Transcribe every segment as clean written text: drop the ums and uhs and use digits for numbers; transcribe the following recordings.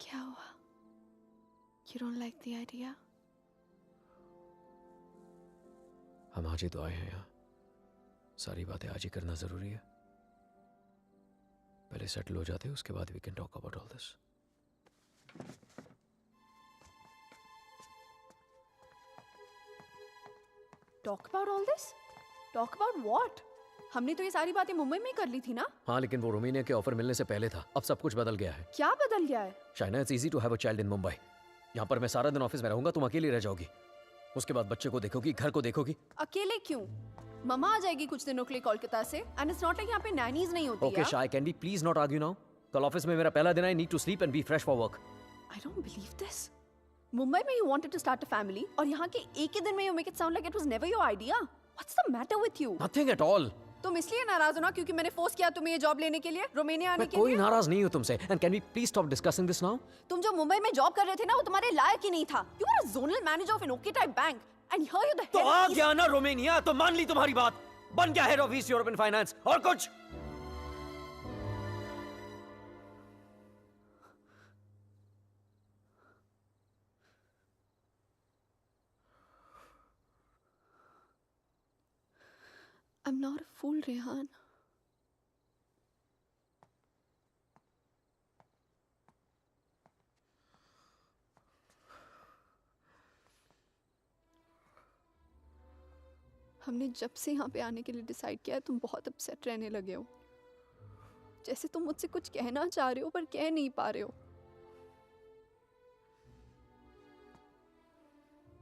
क्या हुआ? You don't like the idea? हम आज ही तो आए हैं यहाँ, सारी बातें आज ही करना जरूरी है। पहले सेटल हो जाते हैं, उसके बाद we can talk about all this. Talk about all this? Talk about what? हमने तो ये सारी बातें मुंबई में ही कर ली थी ना? हाँ, लेकिन वो रोमेनिया के ऑफर मिलने से पहले था। अब सब कुछ बदल गया है। क्या बदल गया है? Shaina, it's easy to have a child in Mumbai. यहाँ पर मैं सारा दिन ऑफिस में रहूंगा, तुम अकेली रह जाओगी। उसके बाद बच्चे को देखोगी, घर को देखोगी। अकेले क्यों? मम्मा आ जाएगी कुछ दिनों के लिए कोलकाता से। एंड इट्स नॉट लाइक यहाँ पे नैनीज नहीं होती। ओके शाय, can we please not argue now? कल ऑफिस में मेरा पहला दिन है। I need to sleep and be fresh for work. I don't believe this. Mumbai में you wanted to start a family और यहाँ के एक ही दिन में you make it sound like it was never your idea. What's the matter with you? Nothing at all. तुम इसलिए नाराज हो ना क्योंकि मैंने फोर्स किया तुम्हें ये जॉब लेने के लिए, रोमानिया आने के लिए? कोई नाराज नहीं हूँ तुमसे। And can we please stop discussing this now? तुम जो मुंबई में जॉब कर रहे थे ना, वो तुम्हारे लायक ही नहीं था। You were a zonal manager of an okay type bank and here you the head. तो आ गया ना रोमानिया, तो मान ली तुम्हारी बात। बन गया head of east European finance. और कुछ? I'm not a fool, Rehan. हमने जब से यहाँ पे आने के लिए डिसाइड किया है, तुम बहुत अपसेट रहने लगे हो। जैसे तुम मुझसे कुछ कहना चाह रहे हो पर कह नहीं पा रहे हो।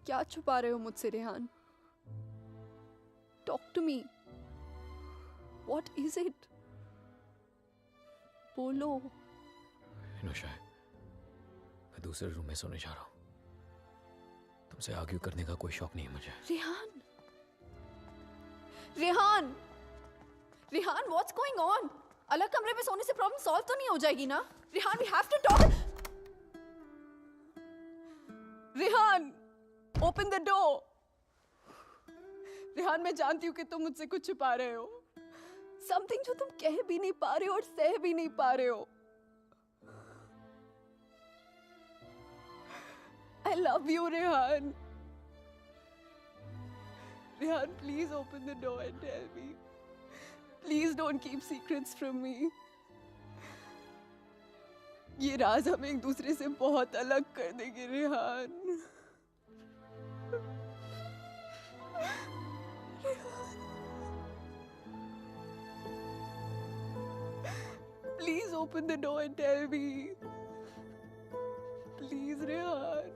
क्या छुपा रहे हो मुझसे, Rehan? Talk to me. What is it? बोलो। इनोशा, मैं दूसरे रूम में सोने जा रहा हूँ। तुमसे आर्ग्यू करने का कोई शौक नहीं है मुझे। Rehan, Rehan, Rehan, what's going on? अलग कमरे में सोने से प्रॉब्लम सॉल्व तो नहीं हो जाएगी ना? Rehan, we have to talk. Rehan, open the door. Rehan, मैं जानती हूँ कि तुम मुझसे कुछ छुपा रहे हो। समथिंग जो तुम कह भी नहीं पा रहे हो और सह भी नहीं पा रहे हो। I love you, Rehan. Rehan, please open the door and tell me. Please don't keep secrets from me. ये राज हमें एक दूसरे से बहुत अलग कर देंगे, Rehan. Please open the door and tell me. Please, Rehan.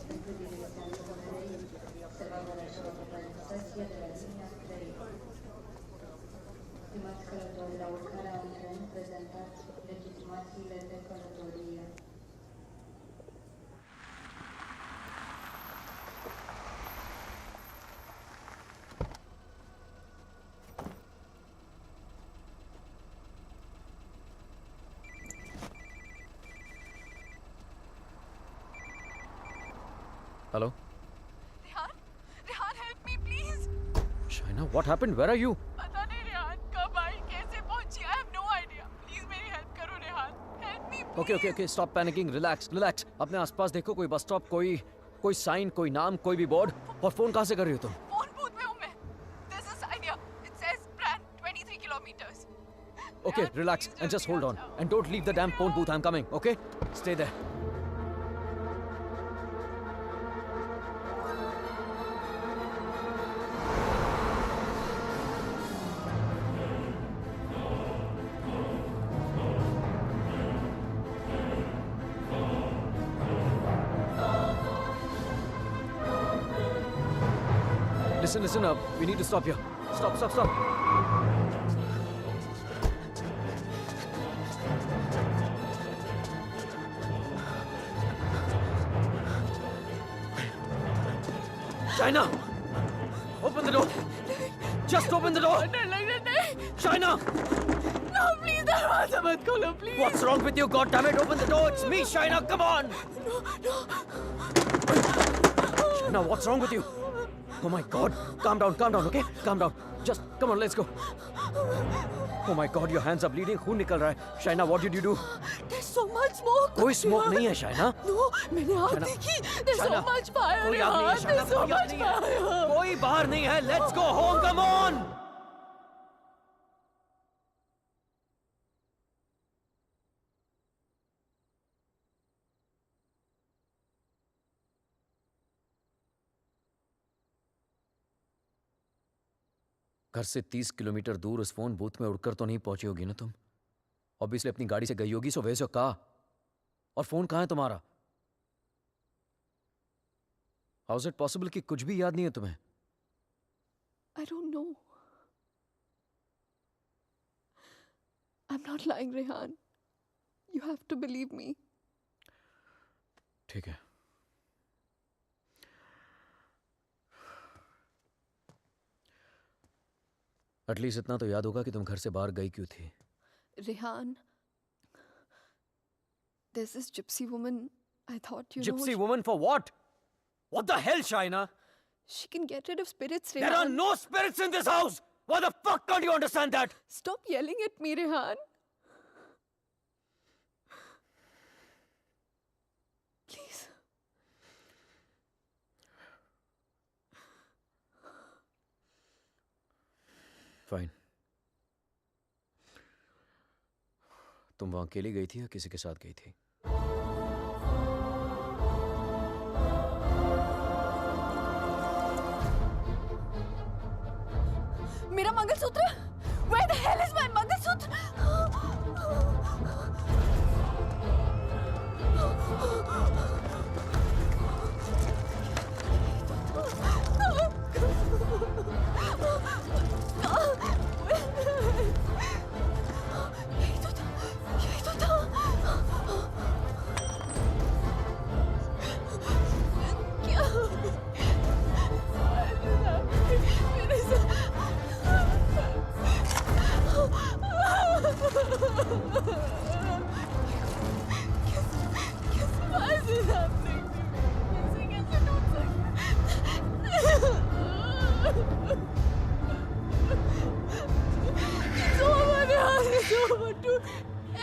centro di rilassamento Marei, osservando la sesja de la línea 3. Stimați călători, la urcarea în tren, prezentați legitimațiile de călătorie. Hello? Rehan, Rehan help me please. Shaina, what happened? Where are you? पता नहीं रेहान कब आई, कैसे पहुंची, I have no idea. Please मेरी help करो Rehan, help me. Okay, stop panicking. Relax. अपने आसपास देखो, कोई बस स्टॉप, कोई साइन, कोई नाम, कोई भी बोर्ड। और फोन कहाँ से कर रही हो तुम? फोन बूथ में हूं मैं। There's a sign here. It says Brand 23 kilometers. Okay, Rehan, relax please and just जल्दी hold आ on. जाओ। And don't leave the damn phone booth. I'm coming, okay? Stay there. Listen up. We need to stop here. Stop. Shaina! Open the door! Just open the door! डर लग रहा नहीं। Shaina! No, please दरवाजा मत खोलो please. What's wrong with you? God damn it! Open the door! It's me, Shaina! Come on! Shaina, what's wrong with you? Oh my God! Calm down, okay? Calm down. Just come on, let's go. Oh my God, your hands are bleeding. खून निकल रहा है. Shaina, what did you do? There's so much smoke। कोई smoke नहीं है, Shaina. No, मैंने आग Shaina, देखी। There's so Shaina, much fire कोई आग नहीं है, रेहान। Shaina, There's so कोई आग much नहीं है. fire। कोई बाहर नहीं है. Let's go home. Come on. घर से 30 किलोमीटर दूर उस फोन बूथ में उड़कर तो नहीं पहुंची होगी ना तुम? ऑब्वियसली अपनी गाड़ी से गई होगी, सो वैसे कहा। और फोन कहाँ है तुम्हारा? हाउ इज इट पॉसिबल कि कुछ भी याद नहीं है तुम्हें? I don't know. I'm not lying, Rehan. You have to believe me. ठीक है। एटलीस्ट इतना तो याद होगा कि तुम घर से बाहर गई क्यों थी। Rehan, there's this gypsy woman. I thought Gypsy woman for what? What the hell, Shaina? she can get rid of spirits, There are Rehan. no spirits in this house! Why the fuck can't you understand that? Stop yelling at me, Rehan. Please. Fine. तुम वहां अकेली गई थी या किसी के साथ गई थी? मेरा mangalsutra? Where the hell is my mangalsutra? यही तो था। क्या? मेरे Why is this happening to me? कैसे टूट सकता? It's over, Rehan. It's over.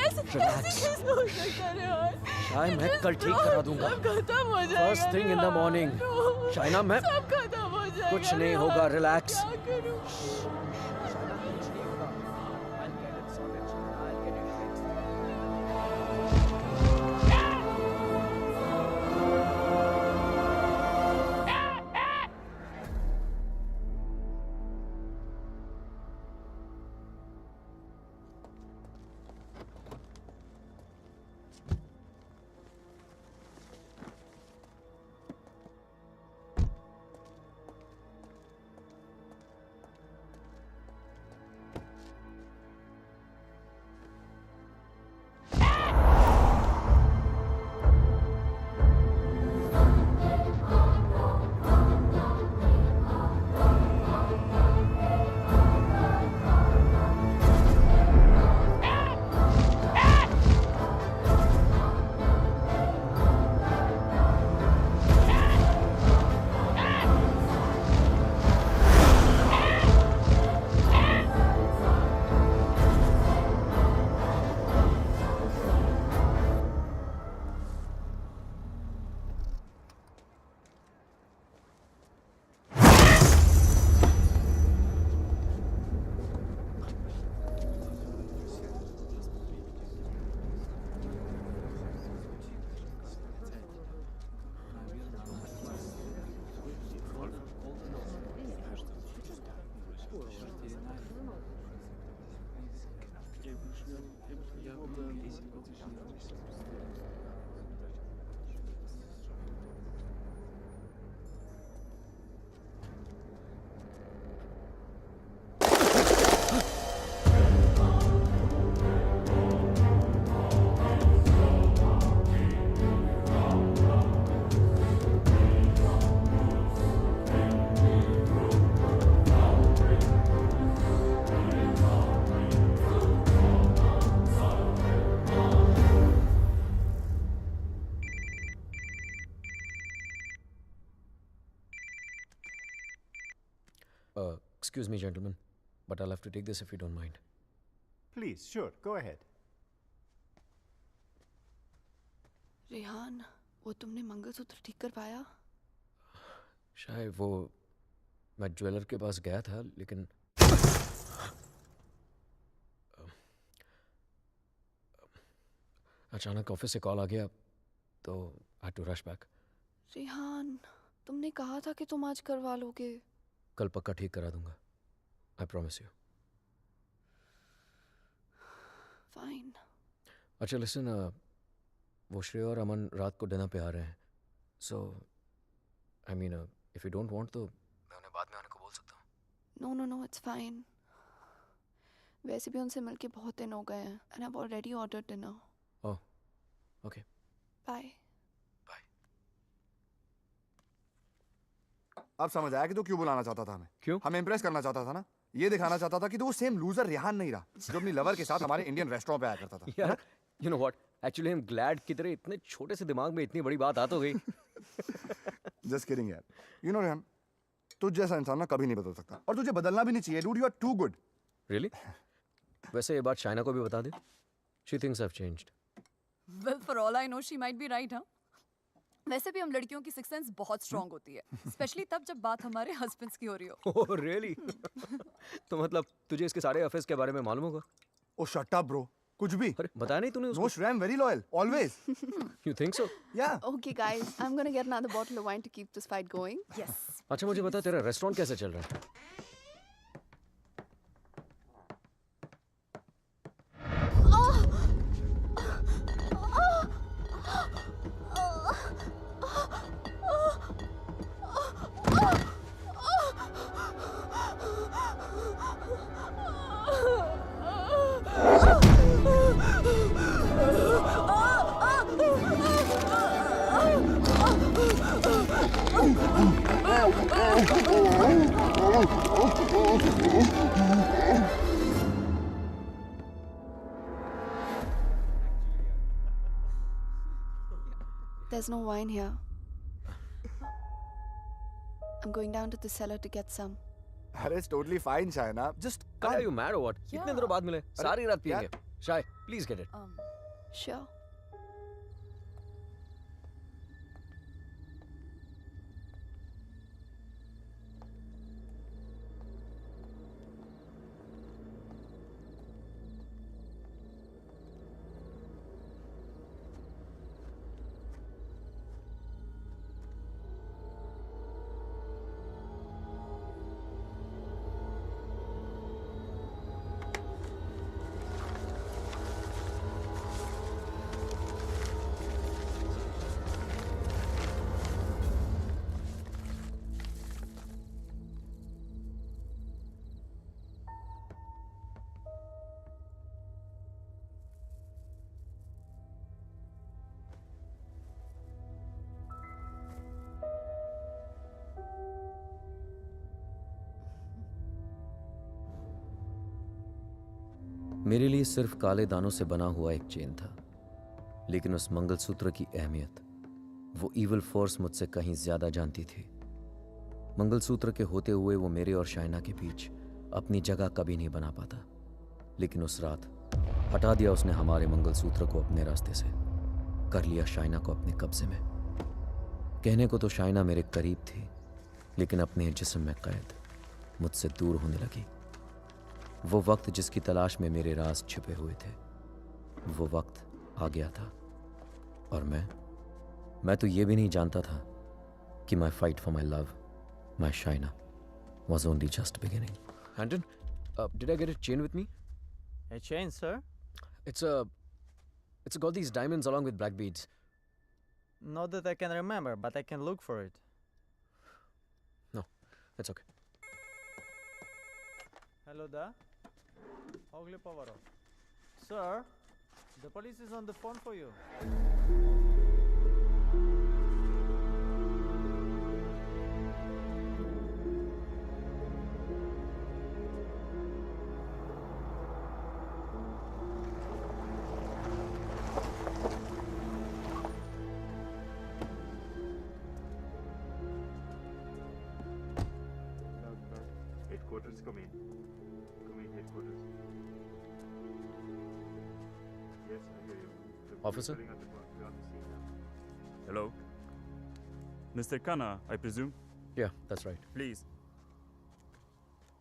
ऐसे कैसे हो सकता है, Rehan? शायद मैं कल ठीक करा दूंगा। सब खत्म हो जाएगा। First thing in the Rehan. morning. No. Shaina, मैं सब खत्म हो जाएगा। कुछ नहीं Rehan. होगा, relax. क्या करूं? Excuse me, gentlemen, but I'll have to take this if you don't mind. Please, sure, go ahead. Rehan, वो तुमने मंगलसूत्र ठीक कर पाया? शायद वो मैं ज्वेलर के पास गया था, लेकिन अचानक ऑफिस से कॉल आ गया, तो I had to rush back. Rehan, तुमने कहा था कि तुम आज करवा लोगे. कल पक्का ठीक करा दूंगा. I promise you. फाइन. अच्छा लिसन, वो श्रेया और अमन रात को डिनर पे आ रहे हैं. So I mean if you don't want तो मैं उन्हें बाद में आने को बोल सकता हूँ. No no no, it's fine. वैसे भी उनसे मिलके बहुत दिन हो गए हैं. And I have already ordered dinner. Oh, okay. Bye. Bye. अब समझ आया कि तू क्यों बुलाना चाहता था हमें. क्यों? हमें इम्प्रेस करना चाहता था ना. ये दिखाना चाहता था कि तू वो सेम लूजर रेहान नहीं रहा जो अपनी लवर के साथ हमारे इंडियन रेस्टोरेंट पे आया करता था. यार, you know what, actually I am glad की तरह इतने छोटे से दिमाग में इतनी बड़ी बात आ तो गई. जस्ट किडिंग यार. यू नो रेहान, तुझ जैसा इंसान ना कभी नहीं बदल सकता, और तुझे बदलना भी नहीं चाहिए. Dude, you are too good. Really? वैसे ये बात शाइना को भी बता दे. She thinks I have changed. Well, for all I know, she might be right, huh? वैसे भी हम लड़कियों की सिक्स सेंस बहुत स्ट्रांग होती है, स्पेशली तब जब बात हमारे हस्बैंड्स की हो रही हो. Oh really? तो मतलब तुझे इसके सारे अफेयर्स के बारे में मालूम होगा? ओ शट अप ब्रो. कुछ भी. अरे बताया नहीं तूने नो उसको? Shreya, I am very loyal always. You think so? या. Okay guys, I'm gonna get another bottle of wine to keep this fight going. Yes. अच्छा मुझे बता, तेरा रेस्टोरेंट कैसे चल रहा है? There's no wine here. I'm going down to the cellar to get some. अरे it's totally fine Shaina. Just Are you mad or what? Yeah. इतने दिनों बाद मिले, सारी रात यार. पिएंगे. शाय, प्लीज गेट इट. Sure. मेरे लिए सिर्फ काले दानों से बना हुआ एक चेन था, लेकिन उस मंगलसूत्र की अहमियत वो इविल फोर्स मुझसे कहीं ज्यादा जानती थी. मंगलसूत्र के होते हुए वो मेरे और शाइना के बीच अपनी जगह कभी नहीं बना पाता, लेकिन उस रात हटा दिया उसने हमारे मंगलसूत्र को अपने रास्ते से, कर लिया शाइना को अपने कब्जे में. कहने को तो शाइना मेरे करीब थी, लेकिन अपने जिस्म में कैद मुझसे दूर होने लगी. वो वक्त जिसकी तलाश में मेरे राज छिपे हुए थे, वो वक्त आ गया था. और मैं तो ये भी नहीं जानता था कि माई fight for my love, my Shaina, was only just beginning. Handon, did I get a chain with me? A chain, sir? It's got these diamonds along with black beads. Not that I can remember, but I can look for it. No, that's okay. Hello there. Ogli Povaro. Sir, the police is on the phone for you. Headquarters, come in. Come in, headquarters. Yes, I hear you. The police Officer? filling out the form. We're on the scene now. Hello? Mr. Khanna, I presume? Yeah, that's right. Please.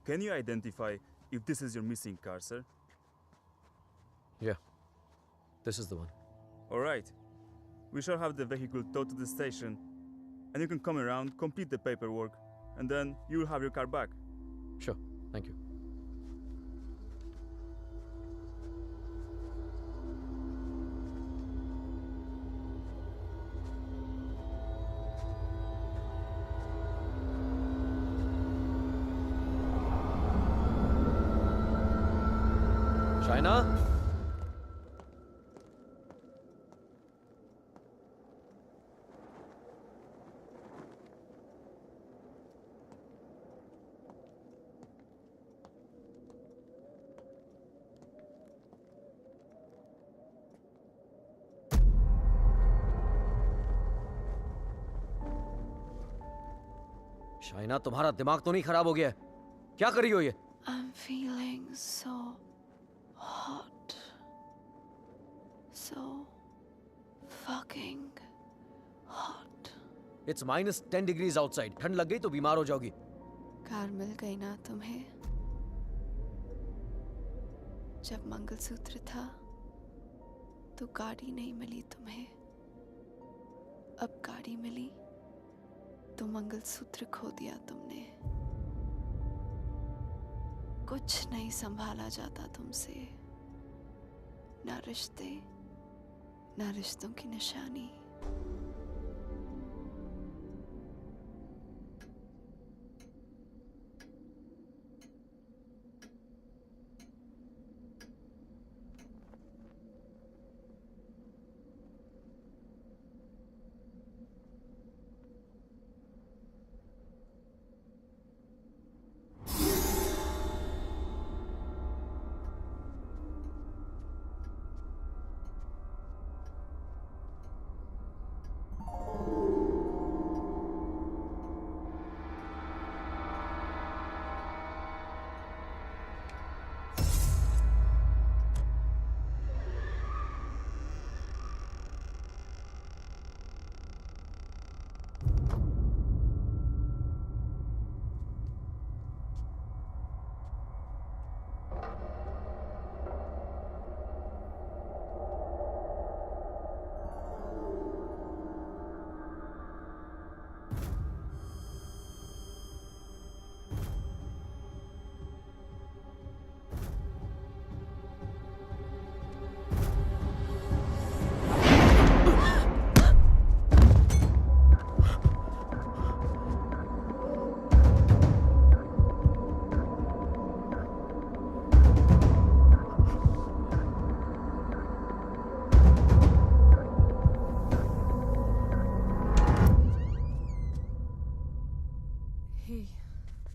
Can you identify if this is your missing car, sir? Yeah, this is the one. Alright. We shall have the vehicle towed to the station, and you can come around, complete the paperwork, and then you will have your car back. Sure, thank you. Shaina? Shaina, तुम्हारा दिमाग तो नहीं खराब हो गया है? क्या कर रही हो ये? I'm feeling so hot. So fucking hot. It's -10 degrees outside. ठंड लग गई तो बीमार हो जाओगी. कार मिल गई ना तुम्हें? जब मंगलसूत्र था तो गाड़ी नहीं मिली तुम्हें. अब गाड़ी मिली तो मंगलसूत्र खो दिया तुमने. कुछ नहीं संभाला जाता तुमसे. ना रिश्ते, ना रिश्तों की निशानी.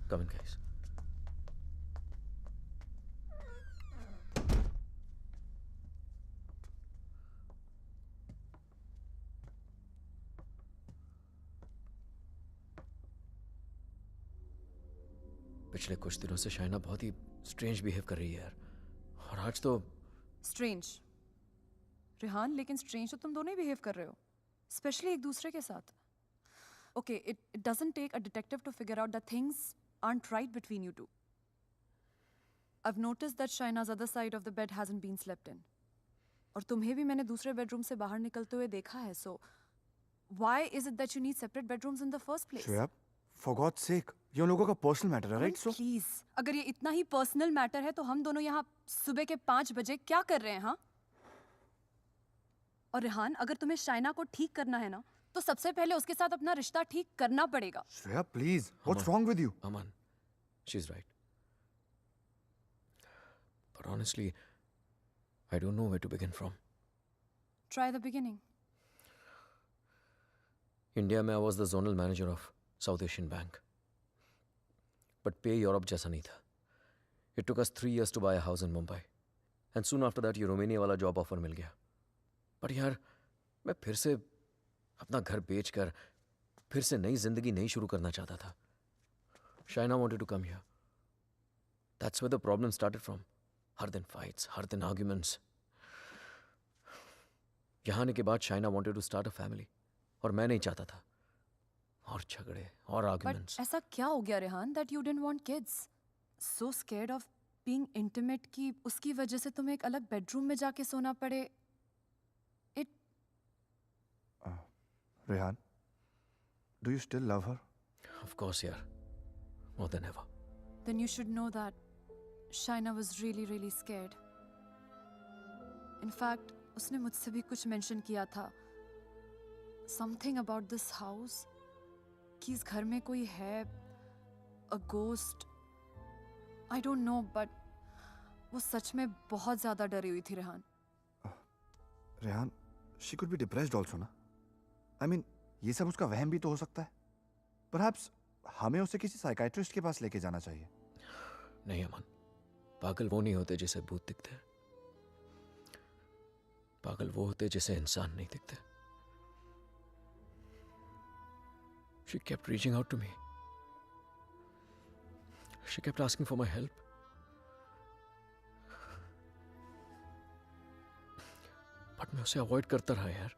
Come in, guys. पिछले कुछ दिनों से शाइना बहुत ही स्ट्रेंज बिहेव कर रही है यार. और आज तो स्ट्रेंज रिहान, लेकिन स्ट्रेंज तो तुम दोनों ही बिहेव कर रहे हो, स्पेशली एक दूसरे के साथ. Okay, it doesn't take a detective to figure out that things aren't right between you two. I've noticed that Shaina's other side of the bed hasn't been slept in. और तुम्हें भी मैंने दूसरे बेडरूम से बाहर निकलते हुए देखा है. So why is it that you need separate bedrooms in the first place? Shreya, for God's sake, ये उन लोगों का पर्सनल मैटर है, राइट? सो प्लीज, अगर ये इतना ही पर्सनल मैटर है तो हम दोनों यहाँ सुबह के 5 बजे क्या कर रहे हैं? हाँ. और रिहान, अगर तुम्हें शाइना को ठीक करना है ना, तो सबसे पहले उसके साथ अपना रिश्ता ठीक करना पड़ेगा. Shreya, please, what's wrong with you? Aman, she's right. But honestly, I don't know where to begin from. Try the beginning. India में I was the zonal manager of South Asian Bank. But pay Europe जैसा नहीं था. It took us 3 years to buy a house in Mumbai. And soon after that, ये Romania वाला job offer मिल गया. But यार, मैं फिर से अपना घर बेचकर फिर से नई जिंदगी नहीं शुरू करना चाहता था. Shaina wanted to come here. That's where the problem started from. हर दिन fights, हर दिन arguments. यहाँ आने के बाद Shaina wanted to start a family. और मैं नहीं चाहता था. और झगड़े और But arguments. ऐसा क्या हो गया Rehan that you didn't want kids? So scared of being intimate कि उसकी वजह से तुम्हें एक अलग bedroom में जाके सोना पड़े. It Rehan, do you still love her? Of course, यार. More than ever. then you should know that Shaina was really really scared. In fact, उसने मुझसे भी कुछ mention किया था. Something about this house. कि इस घर में कोई है. A ghost. I don't know, but वो सच में बहुत ज़्यादा डरी हुई थी Rehan. Rehan, she could be depressed also ना. I mean, ये सब उसका वहम भी तो हो सकता है. Perhaps हमें उसे किसी साइकाइट्रिस्ट के पास लेके जाना चाहिए. नहीं अमन. पागल वो नहीं होते जिसे भूत दिखते हैं. पागल वो होते जिसे इंसान नहीं दिखते. She kept reaching out to me. She kept asking for my help. But मैं उसे अवॉइड करता रहा यार.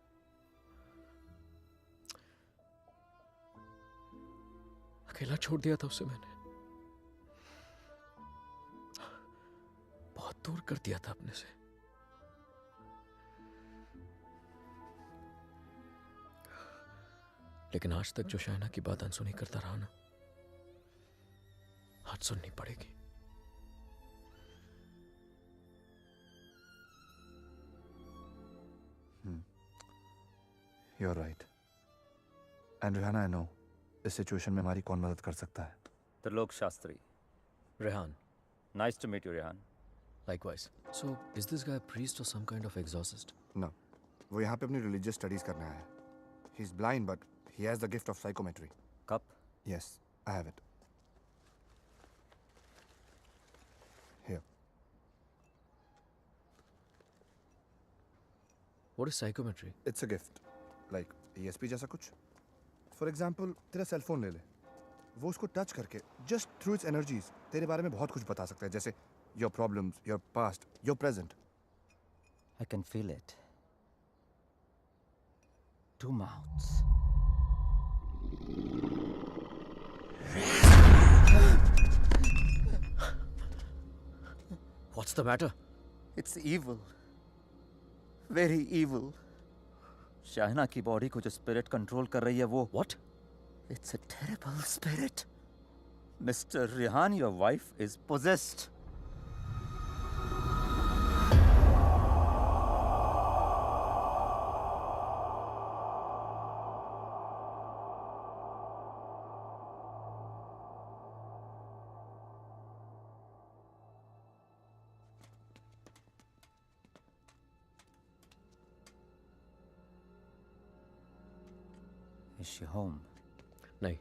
अकेला छोड़ दिया था उसे मैंने. बहुत दूर कर दिया था अपने से. लेकिन आज तक जो शाइना की बात अनसुनी करता रहा ना, आज सुननी पड़ेगी. You're right. And Rihanna, I know इस सिचुएशन में हमारी कौन मदद कर सकता है. Trilok Shastri. Rehan, Nice to meet you, Rehan. likewise. So, is this guy a priest or some kind of exorcist? No, वो यहाँ पे अपनी religious studies करने आया है. He's blind, but he has the gift of psychometry. Cup? Yes, I have it. Here. What is psychometry? It's a gift. Like ESP जैसा कुछ. For example, तेरा सेल फोन ले ले. वो उसको टच करके just through its energies तेरे बारे में बहुत कुछ बता सकता है. जैसे your problems, your past, your present. I can feel it. Two mouths. What's the matter? It's evil. Very evil. Shaina की बॉडी को जो स्पिरिट कंट्रोल कर रही है वो. What? It's a terrible spirit. Mr. Rehan, your wife is possessed. Is she home? नहीं.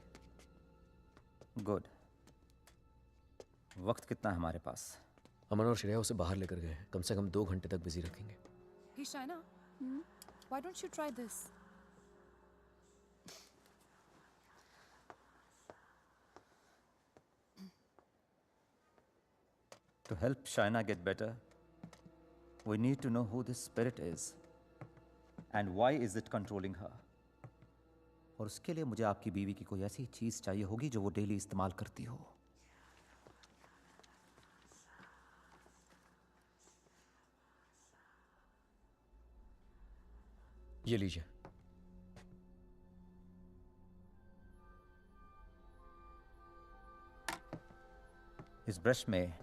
Good. वक्त कितना है हमारे पास? अमन और श्रेया उसे बाहर लेकर गए हैं. कम से कम 2 घंटे तक बिजी रखेंगे. Hey Shaina, why don't you try this? To help Shaina get better, we need to know who this spirit is and why is it controlling her. और उसके लिए मुझे आपकी बीवी की कोई ऐसी चीज चाहिए होगी जो वो डेली इस्तेमाल करती हो. ये लीजिए. इस ब्रश में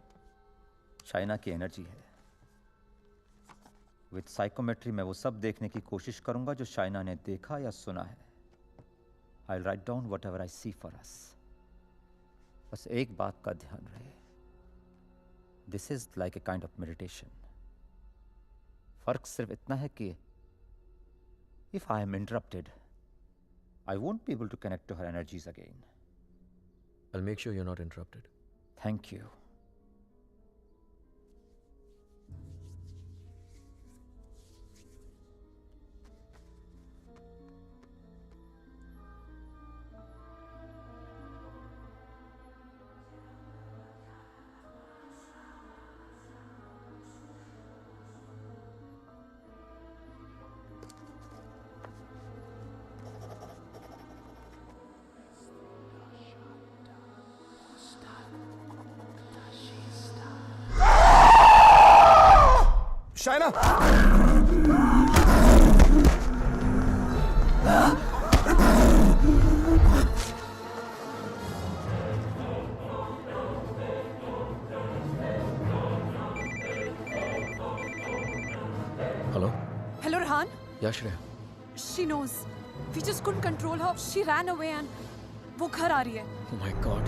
शाइना की एनर्जी है. विद साइकोमेट्री मैं वो सब देखने की कोशिश करूंगा जो शाइना ने देखा या सुना है. I'll write down whatever I see for us. बस एक बात का ध्यान रहे. This is like a kind of meditation. फर्क सिर्फ इतना है कि if I am interrupted, I won't be able to connect to her energies again. I'll make sure you're not interrupted. Thank you. China. Hello Hello, Rehan. या Shreya? She knows. We just couldn't control her. She ran away and वो घर आ रही है. Oh my God.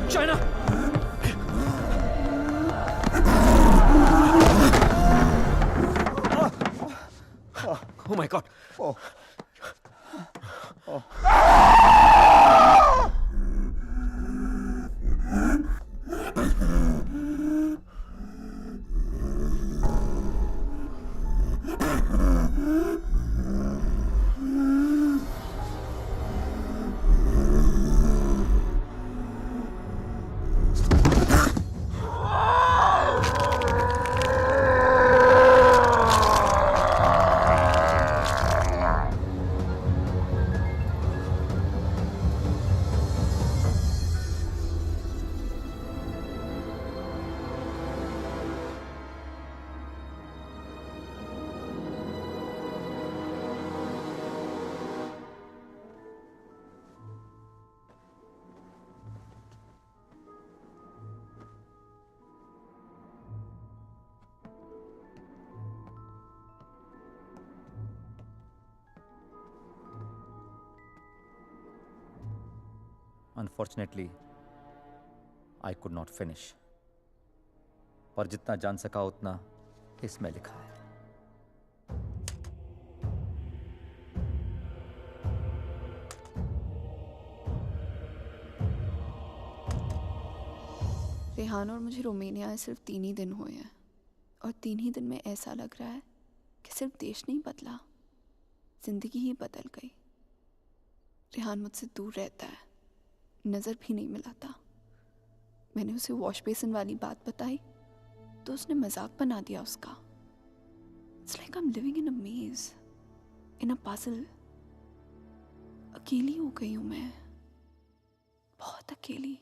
China! Oh my God. Unfortunately, I could not finish. पर जितना जान सका उतना इसमें लिखा है. रेहान और मुझे रोमानिया आए सिर्फ 3 ही दिन हुए हैं और 3 ही दिन में ऐसा लग रहा है कि सिर्फ देश नहीं बदला, जिंदगी ही बदल गई। रेहान मुझसे दूर रहता है, नज़र भी नहीं मिलाता। मैंने उसे वॉश बेसिन वाली बात बताई तो उसने मजाक बना दिया उसका। It's like I am living in a maze, in a puzzle. अकेली हो गई हूँ मैं, बहुत अकेली।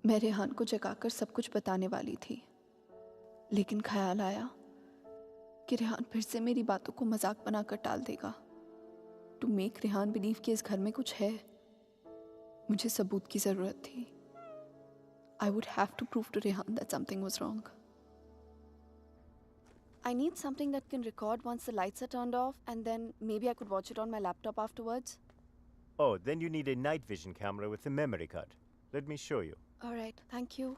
मैं रेहान को जगाकर सब कुछ बताने वाली थी, लेकिन ख्याल आया कि रेहान फिर से मेरी बातों को मजाक बनाकर टाल देगा। टू मेक रेहान बिलीव कि इस घर में कुछ है, मुझे सबूत की जरूरत थी। I would have to prove to Rehan that something was wrong. I need something that can record once the lights are turned off, and then maybe I could watch it on my laptop afterwards. Oh, then you need a night vision camera with a memory card. Let me show you. All right, thank you.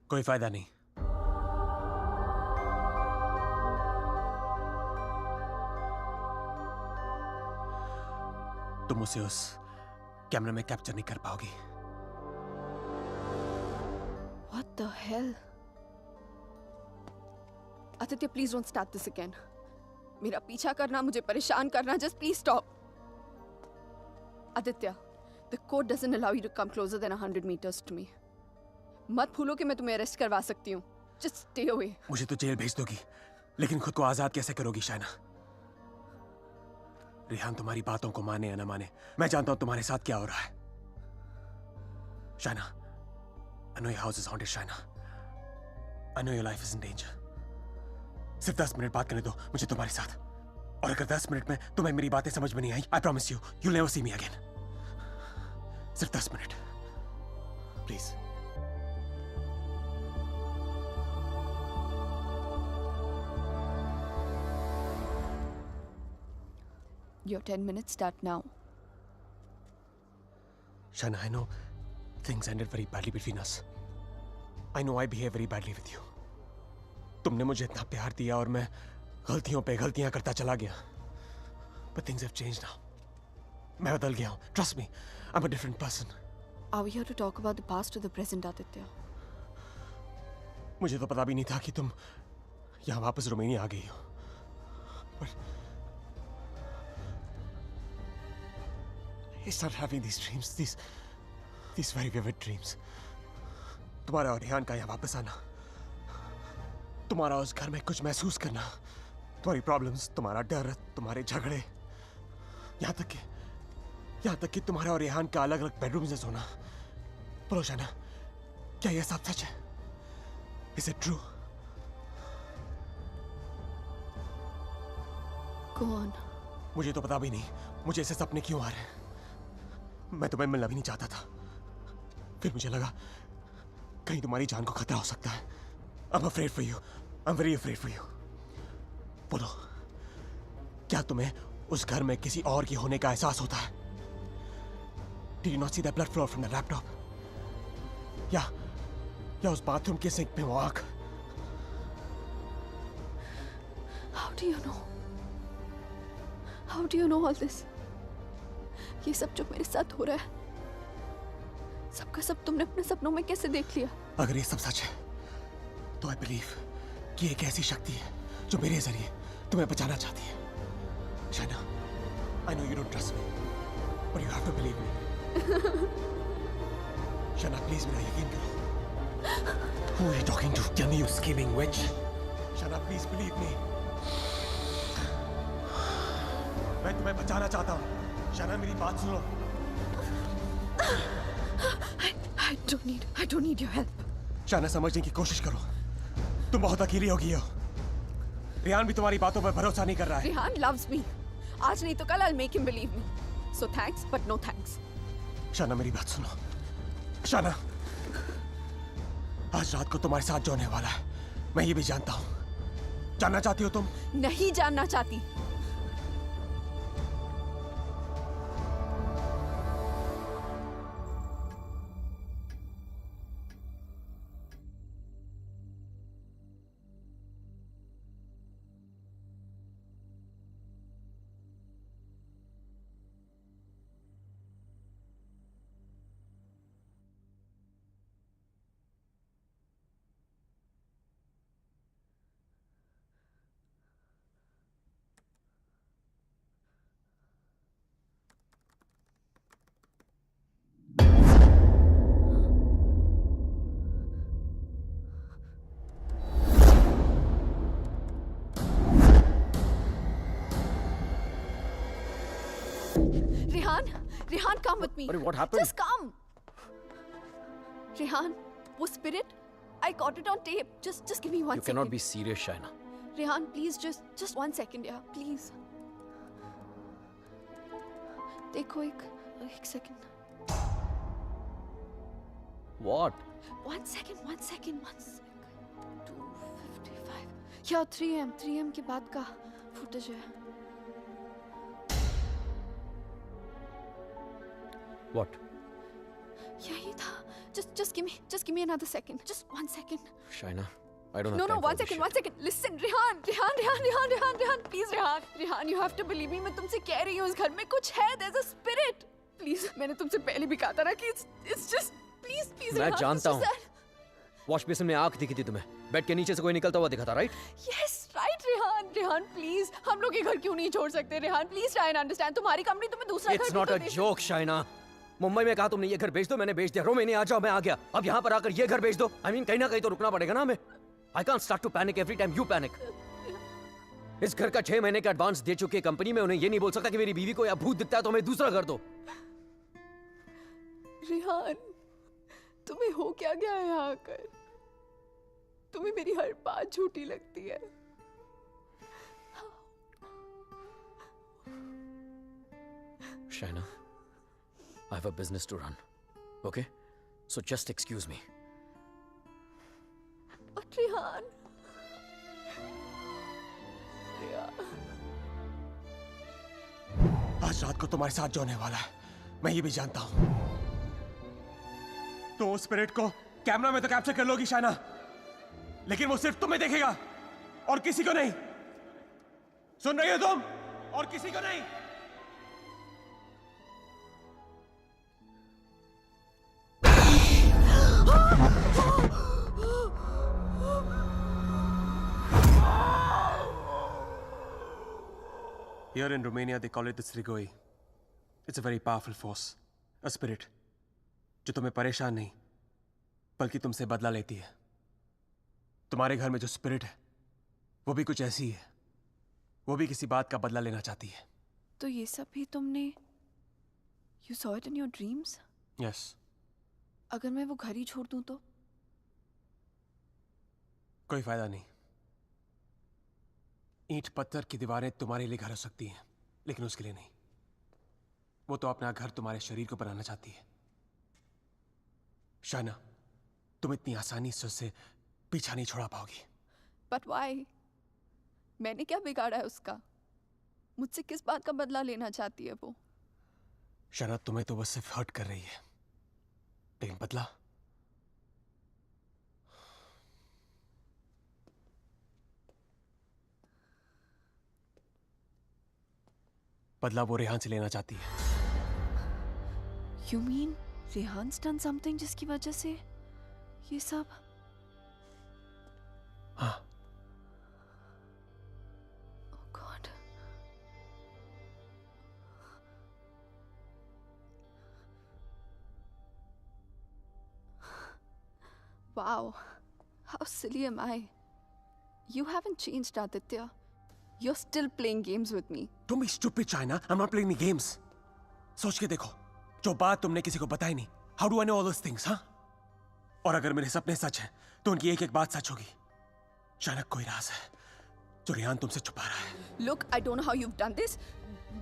कोई फायदा नहीं। तुम उसे उस कैमरे में capture नहीं कर पाओगी। What the hell? Aditya, please don't start this again. मेरा पीछा करना, मुझे परेशान करना, just please stop. Aditya, the code doesn't allow you to come closer than 100 meters to me. मत भूलो कि मैं तुम्हें अरेस्ट करवा सकती हूँ. Just stay away. मुझे तो जेल भेज दोगी, लेकिन खुद को आजाद कैसे करोगी शाइना? रेहान तुम्हारी बातों को माने या ना माने, मैं जानता हूं तुम्हारे साथ क्या हो रहा है। Shaina, I know your house is haunted, Shaina. I know your life is in danger. सिर्फ 10 मिनट बात करने दो मुझे तुम्हारे साथ, और अगर 10 मिनट में तुम्हें मेरी बातें समझ में नहीं आई, I promise you, you'll never see me again. सिर्फ 10 minute, please. Your 10 minutes start now. Shaina, I know things ended very badly between us. I know I behave very badly with you. तुमने मुझे इतना प्यार दिया और मैं गलतियों पे गलतियां करता चला गया। But things have changed now. मैं बदल गया हूँ. Trust me, I'm a different person. Are we here to talk about the past or the present, Aditya? मुझे तो पता भी नहीं था कि तुम यहाँ वापस रोमानिया आ गई हो। But I started having these dreams, these very vivid dreams. तुम्हारा और रेहान का यहाँ वापस आना, तुम्हारा उस घर में कुछ महसूस करना, तुम्हारी प्रॉब्लम्स, तुम्हारा डर, तुम्हारे झगड़े, यहाँ तक कि तुम्हारा और रेहान का अलग अलग बेडरूम से सोना। बोलो शाइना, क्या यह सब सच है? Is it true? Go on. मुझे तो पता भी नहीं मुझे ऐसे सपने क्यों आ रहे हैं। मैं तुम्हें मिलना भी नहीं चाहता था, फिर मुझे लगा कहीं तुम्हारी जान को खतरा हो सकता है। I'm afraid for you. I'm very afraid for you. बोलो, क्या तुम्हें उस घर में किसी और की होने का एहसास होता है? Did you not see that blood flow from the laptop? या उस बाथरूम के सिंक में वो आग? How do you know? How do you know all this? ये सब जो मेरे साथ हो रहा है, सबका सब तुमने अपने सपनों में कैसे देख लिया? अगर ये सब सच है, तो I believe कि एक ऐसी शक्ति है जो मेरे जरिए तुम्हें बचाना चाहती है। Shaina, I know you don't trust me, but you have to believe me. Shaina, please मेरा यकीन करो। Who are you talking to? Tell me, you scheming witch. Shaina, please believe me. मैं तुम्हें बचाना चाहता हूँ। शाइना, मेरी बात सुनो। I don't need your help. Shaina, समझने की कोशिश करो। तुम बहुत अकेली हो गई हो। रेहान भी तुम्हारी बातों पर भरोसा नहीं कर रहा है। Rehan loves me. आज नहीं तो कल I'll make him believe me. So thanks, but no thanks. Shaina, मेरी बात सुनो। शाइना, आज रात को तुम्हारे साथ जो होने वाला है, मैं ये भी जानता हूँ। जानना चाहती हो तुम? नहीं जानना चाहती। Rehan, come with me. What happened? Just come. Rehan, वो spirit, I got it on tape. Just give me 1 You second. cannot be serious, Shaina. Rehan, please, just 1 second, yeah, please. देखो एक second. What? 1 second. 2:55. Yeah, 3 am के बाद का footage है. What? यही था. Just give me another second. Just 1 second. Shaina, I don't have No, time for 1 this second, shit. 1 second. Listen, Rehan, please, Rehan, you have to believe me. मैं तुमसे कह रही हूँ, इस घर में कुछ है. There's a spirit. Please, मैंने तुमसे पहले भी कहा था ना कि it's just, please, मैं Rehan, जानता it's just हूँ. वॉश बेसिन में आंख दिखी थी तुम्हें. बेड के नीचे से कोई निकलता हुआ दिखा था, right? Yes, right, Rehan, please. हम लोग ये घर क्यों नहीं छोड़ सकते, Rehan? Please try and understand. तुम्हारी कंपनी तुम्हें दूसरा घर It's भी not तो a they joke, Shaina. Mumbai में कहा तुमने ये घर बेच दो, मैंने बेच दिया. रोमेनिया आ जाओ, मैं आ गया. अब यहाँ पर आकर ये घर बेच दो. I mean, कहीं ना कहीं तो रुकना पड़ेगा ना हमें. I can't start to panic every time you panic. इस घर का 6 महीने का एडवांस दे चुकी है कंपनी में. उन्हें ये नहीं बोल सकता कि मेरी बीवी को या भूत दिखता है तो हमें दूसरा घर दो. रेहान, तुम्हें हो क्या गया है यहाँ आकर? तुम्हें मेरी हर बात झूठी लगती है. Shaina, I have a business to run. Okay? So just excuse me. But Rehan. आज रात को तुम्हारे साथ जो होने वाला है, मैं ये भी जानता हूं. तो उस स्पिरिट को कैमरा में तो कैप्चर कर लोगी शाइना, लेकिन वो सिर्फ तुम्हें देखेगा और किसी को नहीं. सुन रही हो तुम? और किसी को नहीं. Here in Romania, they call it the Strigoi. It's a very powerful force, a spirit, जो तुम्हें परेशान नहीं, बल्कि तुमसे बदला लेती है. तुम्हारे घर में जो स्पिरिट है, वो भी कुछ ऐसी है. वो भी किसी बात का बदला लेना चाहती है. तो ये सब भी तुमने You saw it in your dreams? Yes. अगर मैं वो घर ही छोड़ दूं तो? कोई फायदा नहीं. ईंट पत्थर की दीवारें तुम्हारे लिए घर हो सकती हैं, लेकिन उसके लिए नहीं. वो तो अपना घर तुम्हारे शरीर को बनाना चाहती है. शाइना, तुम इतनी आसानी से उससे पीछा नहीं छोड़ा पाओगी. But why? मैंने क्या बिगाड़ा है उसका? मुझसे किस बात का बदला लेना चाहती है वो? शाइना, तुम्हें तो बस सिर्फ हर्ट कर रही है, लेकिन बदला? बदला वो रेहान से लेना चाहती है. You mean रेहान's done something जिसकी वजह से ये सब? हाँ. Oh God. Wow. How silly am I? You haven't changed, Aditya. You're still playing games with me. Don't be stupid, China. I'm not playing any games. सोच के देखो, जो बात तुमने किसी को बताई नहीं. How do I know all those things, हाँ? और अगर मेरे सपने सच हैं, तो उनकी एक एक बात सच होगी. शायद कोई राज है, जो रेहान तुमसे छुपा रहा है. Look, I don't know how you've done this.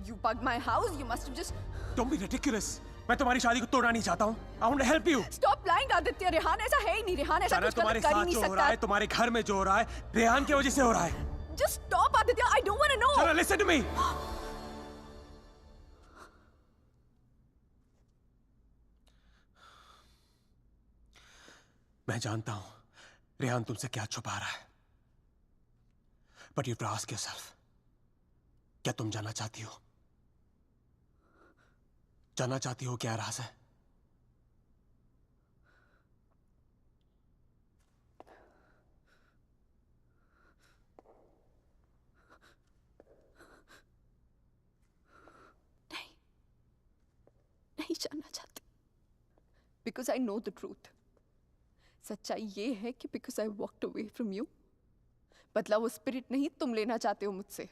You bugged my house. You must have just. Don't be ridiculous. मैं तुम्हारी शादी को तोड़ना नहीं चाहता हूँ. I want to help you. Stop lying, Aditya. Rehan ऐसा है ही नहीं. रेहान ऐसा कुछ गलत कर ही नहीं जो हो रहा है, सकता. तुम्हारे घर में जो हो रहा है, रेहान की वजह से हो रहा है. Just stop, Aditya. I don't want to know. Chana, listen to me. मैं जानता हूं रेहान तुमसे क्या छुपा रहा है. But you have to ask yourself, क्या तुम जानना चाहती हो? जानना चाहती हो क्या राज है? नहीं जानना चाहती. Because I know the truth. सच्चाई ये है कि because I walked away from you, बदला वो स्पिरिट नहीं तुम लेना चाहते हो मुझसे.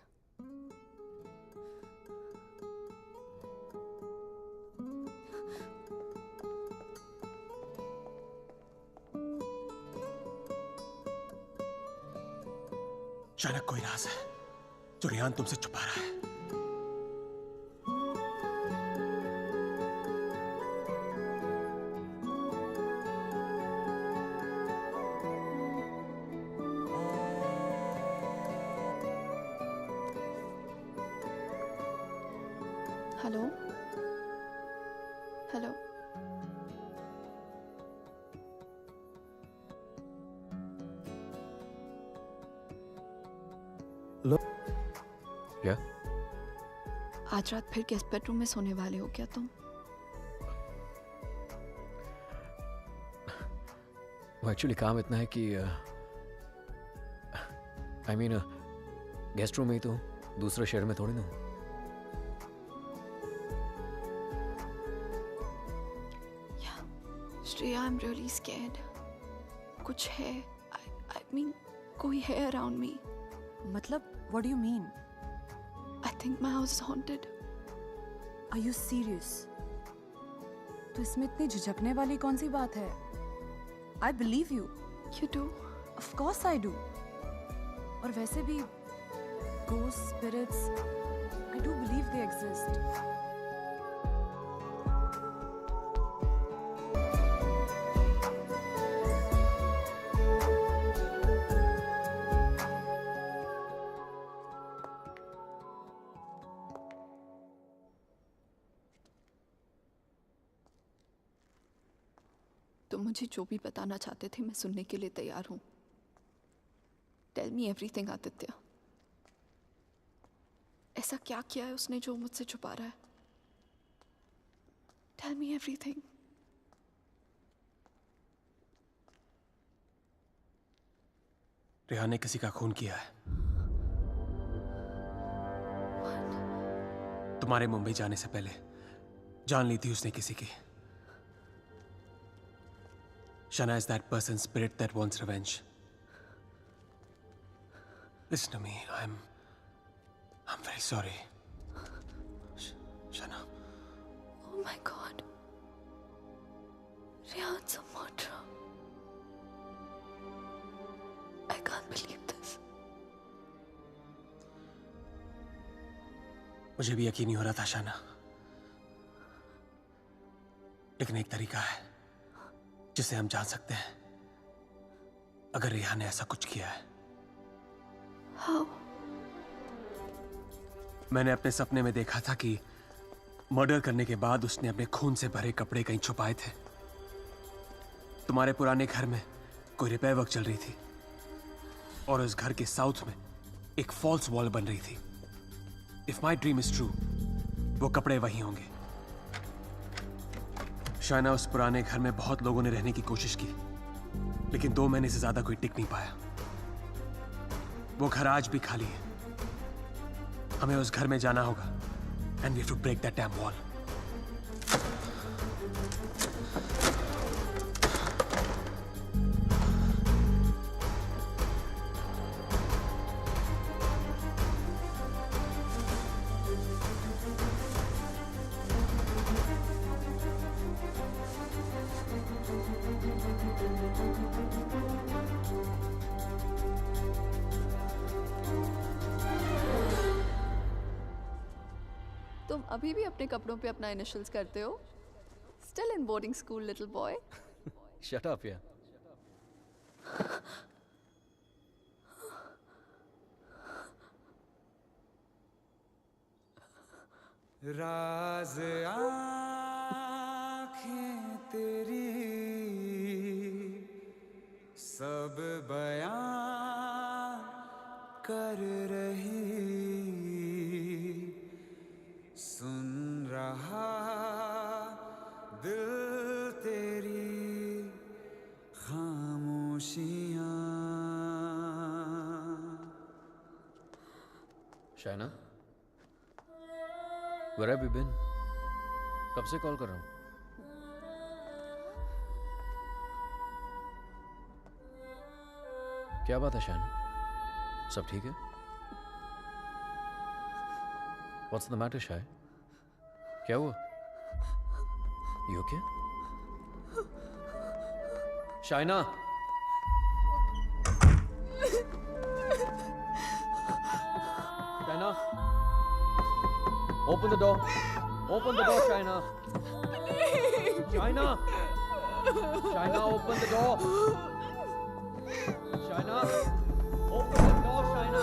अचानक कोई राज है जो रेहान तुमसे छुपा रहा है। हेलो हेलो क्या? आज रात फिर गेस्ट बेडरूम में सोने वाले हो क्या तुम? वो एक्चुअली काम इतना है कि आई मीन गेस्ट रूम में ही तो हूँ, दूसरे शहर में थोड़ी ना हूँ। Shreya, I am really scared. कुछ है, आई मीन कोई है अराउंड मी। मतलब what do you mean? I think my house is haunted. Are you serious? तो इसमें इतनी झिझकने वाली कौन सी बात है? I believe you. You do? Of course I do. और वैसे भी ghosts, spirits, I do believe they exist. तुम मुझे जो भी बताना चाहते थे मैं सुनने के लिए तैयार हूं। Tell me everything Aditya. ऐसा क्या किया है उसने जो मुझसे छुपा रहा है? Tell me everything. रेहान ने किसी का खून किया है। तुम्हारे मुंबई जाने से पहले जान ली थी उसने किसी की। Shana is that person's spirit that wants revenge. Listen to me. I'm very sorry. Shana. Oh my God. Rehan's a murderer. I can't believe this. मुझे भी यकीन नहीं हो रहा था शाना, लेकिन एक तरीका है जिसे हम जान सकते हैं अगर रेहान ने ऐसा कुछ किया है। How? मैंने अपने सपने में देखा था कि मर्डर करने के बाद उसने अपने खून से भरे कपड़े कहीं छुपाए थे। तुम्हारे पुराने घर में कोई रिपेयर वर्क चल रही थी और उस घर के साउथ में एक फॉल्स वॉल बन रही थी। If my dream is true, वो कपड़े वहीं होंगे। शायना, उस पुराने घर में बहुत लोगों ने रहने की कोशिश की, लेकिन 2 महीने से ज्यादा कोई टिक नहीं पाया। वो घर आज भी खाली है। हमें उस घर में जाना होगा and we have to break that damn wall. तुम अभी भी अपने कपड़ों पे अपना इनिशियल्स करते हो? Still in boarding school, little boy. Shut up, yeah. राज आँखें तेरी सब बयां कर रही, सुन रहा दिल तेरी खामोशियां। Shaina, where have you been? कब से कॉल कर रहा हूँ? क्या बात है शायना? सब ठीक है? What's the matter, शाय? क्या हुआ? You okay? Shaina! Shaina. Open the door. Open the door, Shaina. Shaina. Shaina, open the door. Shaina. Open the door, Shaina.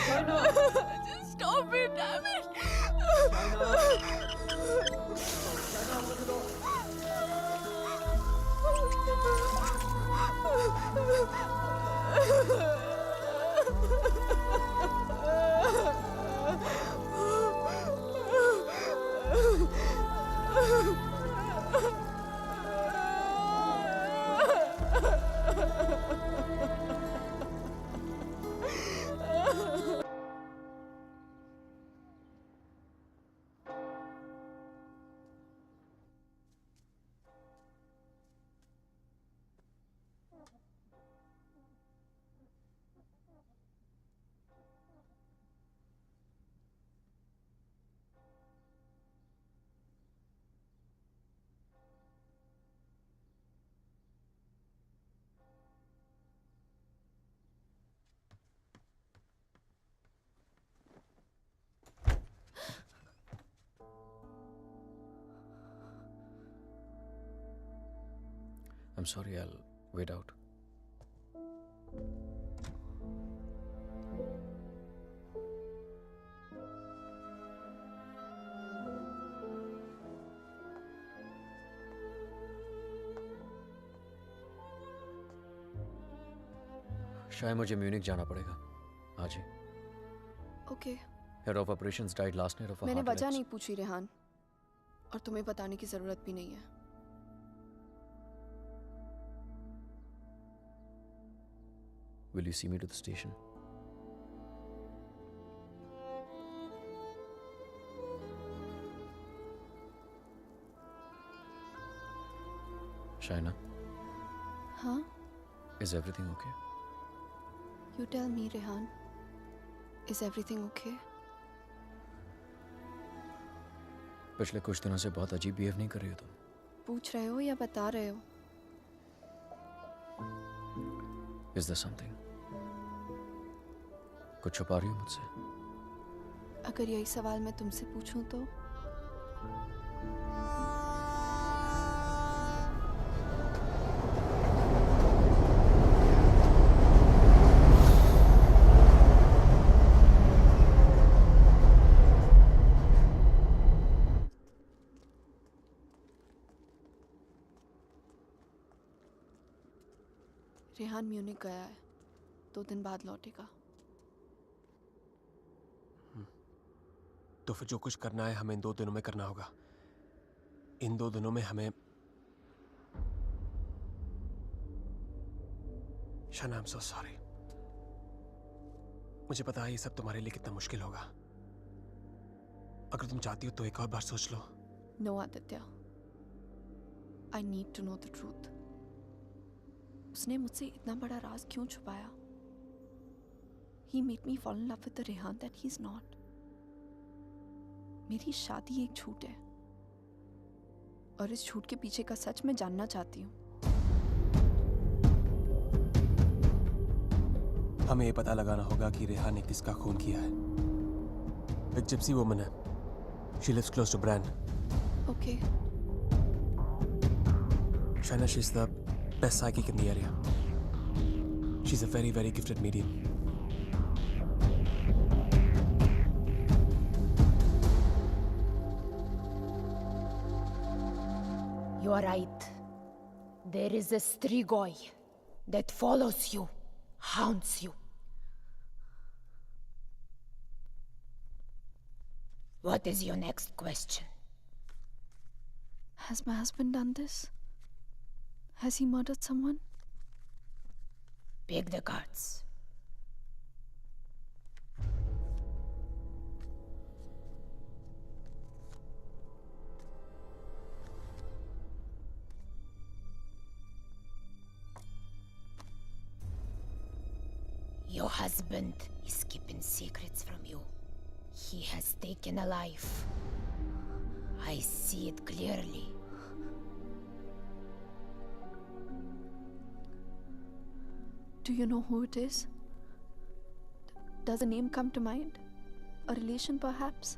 Shaina. Just stop it, damn it. Shaina. Shaina, open the door. I'm sorry, I'll wait out. शायद मुझे Munich जाना पड़ेगा आज ही. Okay. Head of operations died last night of मैंने वजह नहीं पूछी रेहान, और तुम्हें बताने की जरूरत भी नहीं है. Will you see me to the station? Shaina, हाँ? is everything okay? You tell me, Rehan. Is everything okay? पिछले कुछ दिनों से बहुत अजीब बिहेव नहीं कर रही हो तुम. पूछ रहे हो या बता रहे हो? Is there something? कुछ छुपा रही हो मुझसे? अगर यही सवाल मैं तुमसे पूछूं तो? रेहान म्यूनिक गया है, 2 दिन बाद लौटेगा. तो फिर जो कुछ करना है हमें इन 2 दिनों में करना होगा. इन 2 दिनों में हमें शाना, I'm so sorry. मुझे पता है ये सब तुम्हारे लिए कितना मुश्किल होगा. अगर तुम चाहती हो तो एक और बार सोच लो. No, Aditya. I need to know the truth. उसने मुझसे इतना बड़ा राज क्यों छुपाया? He made me fall in love with the Rehan that he's not. मेरी शादी एक झूठ है, और इस झूठ के पीछे का सच मैं जानना चाहती हूँ. हमें ये पता लगाना होगा कि रेहान ने किसका खून किया है. एक जिप्सी वुमन है. She lives close to Bran. Okay. Shaina, she's the best psychic in the area. She's a very, very gifted medium. You are right. There is a Strigoi that follows you, haunts you. What is your next question? Has my husband done this? Has he murdered someone? Pick the cards. Your husband is keeping secrets from you. He has taken a life. I see it clearly. Do you know who it is? Does a name come to mind? A relation perhaps?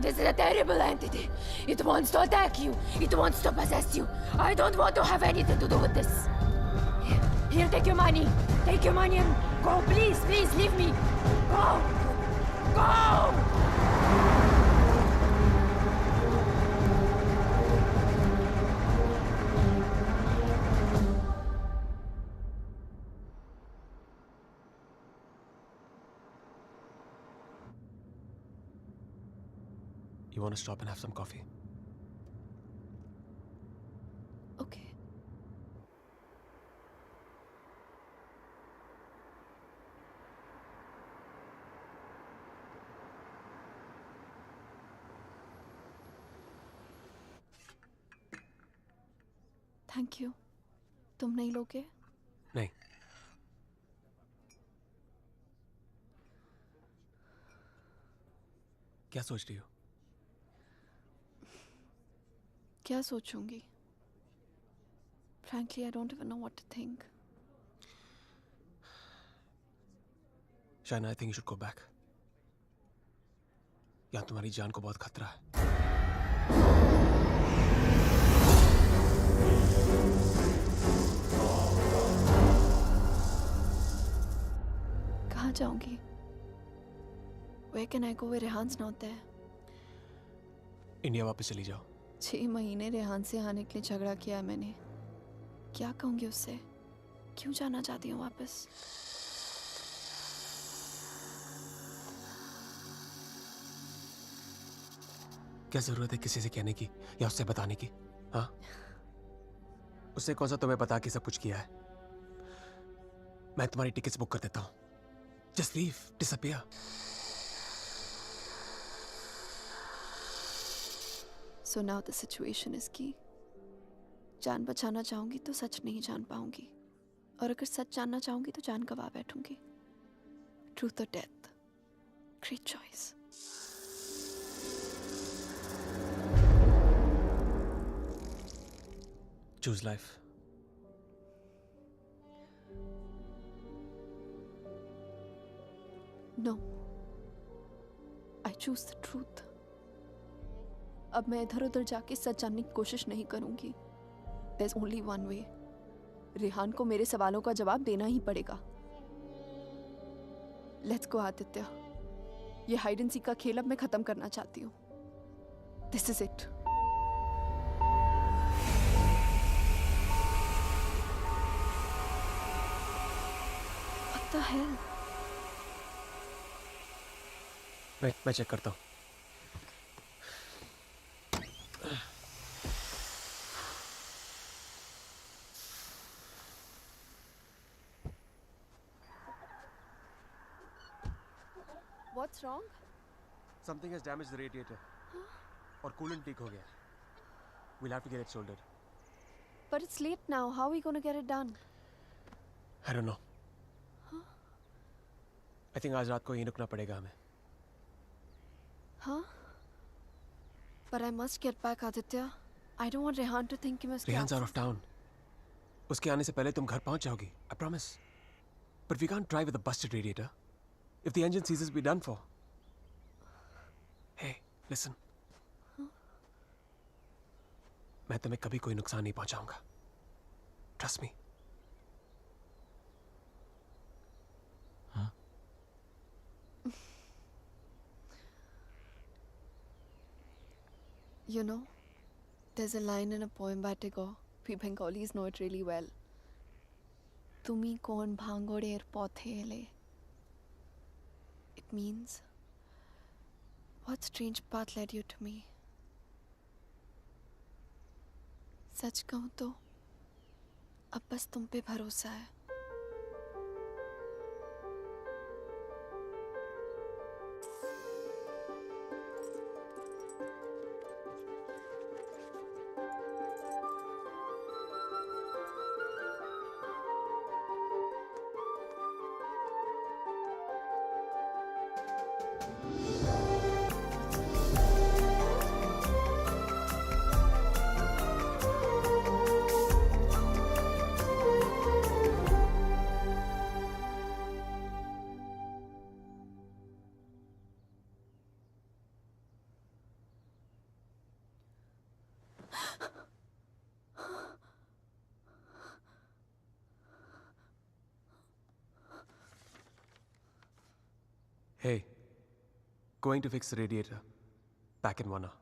This is a terrible entity. It wants to attack you. It wants to possess you. I don't want to have anything to do with this. Here, take your money. Take your money and go. Please, please, leave me. Go. Go. You want to stop and have some coffee? Okay. Thank you. तुम नहीं लोगे? नहीं. क्या सोच रही हो? क्या सोचूंगी? Frankly, I don't even know what to think. Shaina, I think you should go back. यहाँ तुम्हारी जान को बहुत खतरा है. कहाँ जाऊंगी? Where can I go where रेहान's not there? India वापस चली जाओ. 6 महीने रेहान से आने के लिए झगड़ा किया है मैंने. क्या कहूंगी उससे? क्यों जाना चाहती हूँ वापस? क्या जरूरत है किसी से कहने की या उससे बताने की? हाँ? उसने कौन सा तुम्हें बता के सब कुछ किया है? मैं तुम्हारी टिकट्स बुक कर देता हूँ. Just leave, disappear. So now the situation is key. जान बचाना चाहूंगी तो सच नहीं जान पाऊंगी, और अगर सच जानना चाहूंगी तो जान गवा बैठूंगी. Truth or death? Great choice. Choose life. No. I choose the truth. अब मैं इधर उधर जाके सच जानने की कोशिश नहीं करूंगी. There's only one way. Rehan को मेरे सवालों का जवाब देना ही पड़ेगा. Let's go, Aditya. ये हाइड एंड सीक का खेल अब मैं खत्म करना चाहती हूँ. This is it. What the hell? मैं चेक करता हूँ. What's wrong? Something has damaged the radiator. और coolant leak हो गया. We'll have to get it soldered. But it's late now. How are we going to get it done? I don't know. I think आज रात को यहीं रुकना पड़ेगा हमें. Huh? But I must get back, Aditya. I don't want Rehan to think he must be Rehan's out of town. उसके आने से पहले तुम घर पहुंच जाओगी. I promise. But we can't drive with a busted radiator. If the engine seizes, we're done for. Hey, listen. मैं तुम्हें कभी कोई नुकसान नहीं पहुंचाऊंगा. Trust me. You know, there's a line in a poem by Tagore. We Bengalis know it really well. Tumi kon bhangorer pothele. It means, what strange path led you to me? सच कहूं तो अब बस तुम पे भरोसा है। Hey, going to fix the radiator. Back in 1 hour.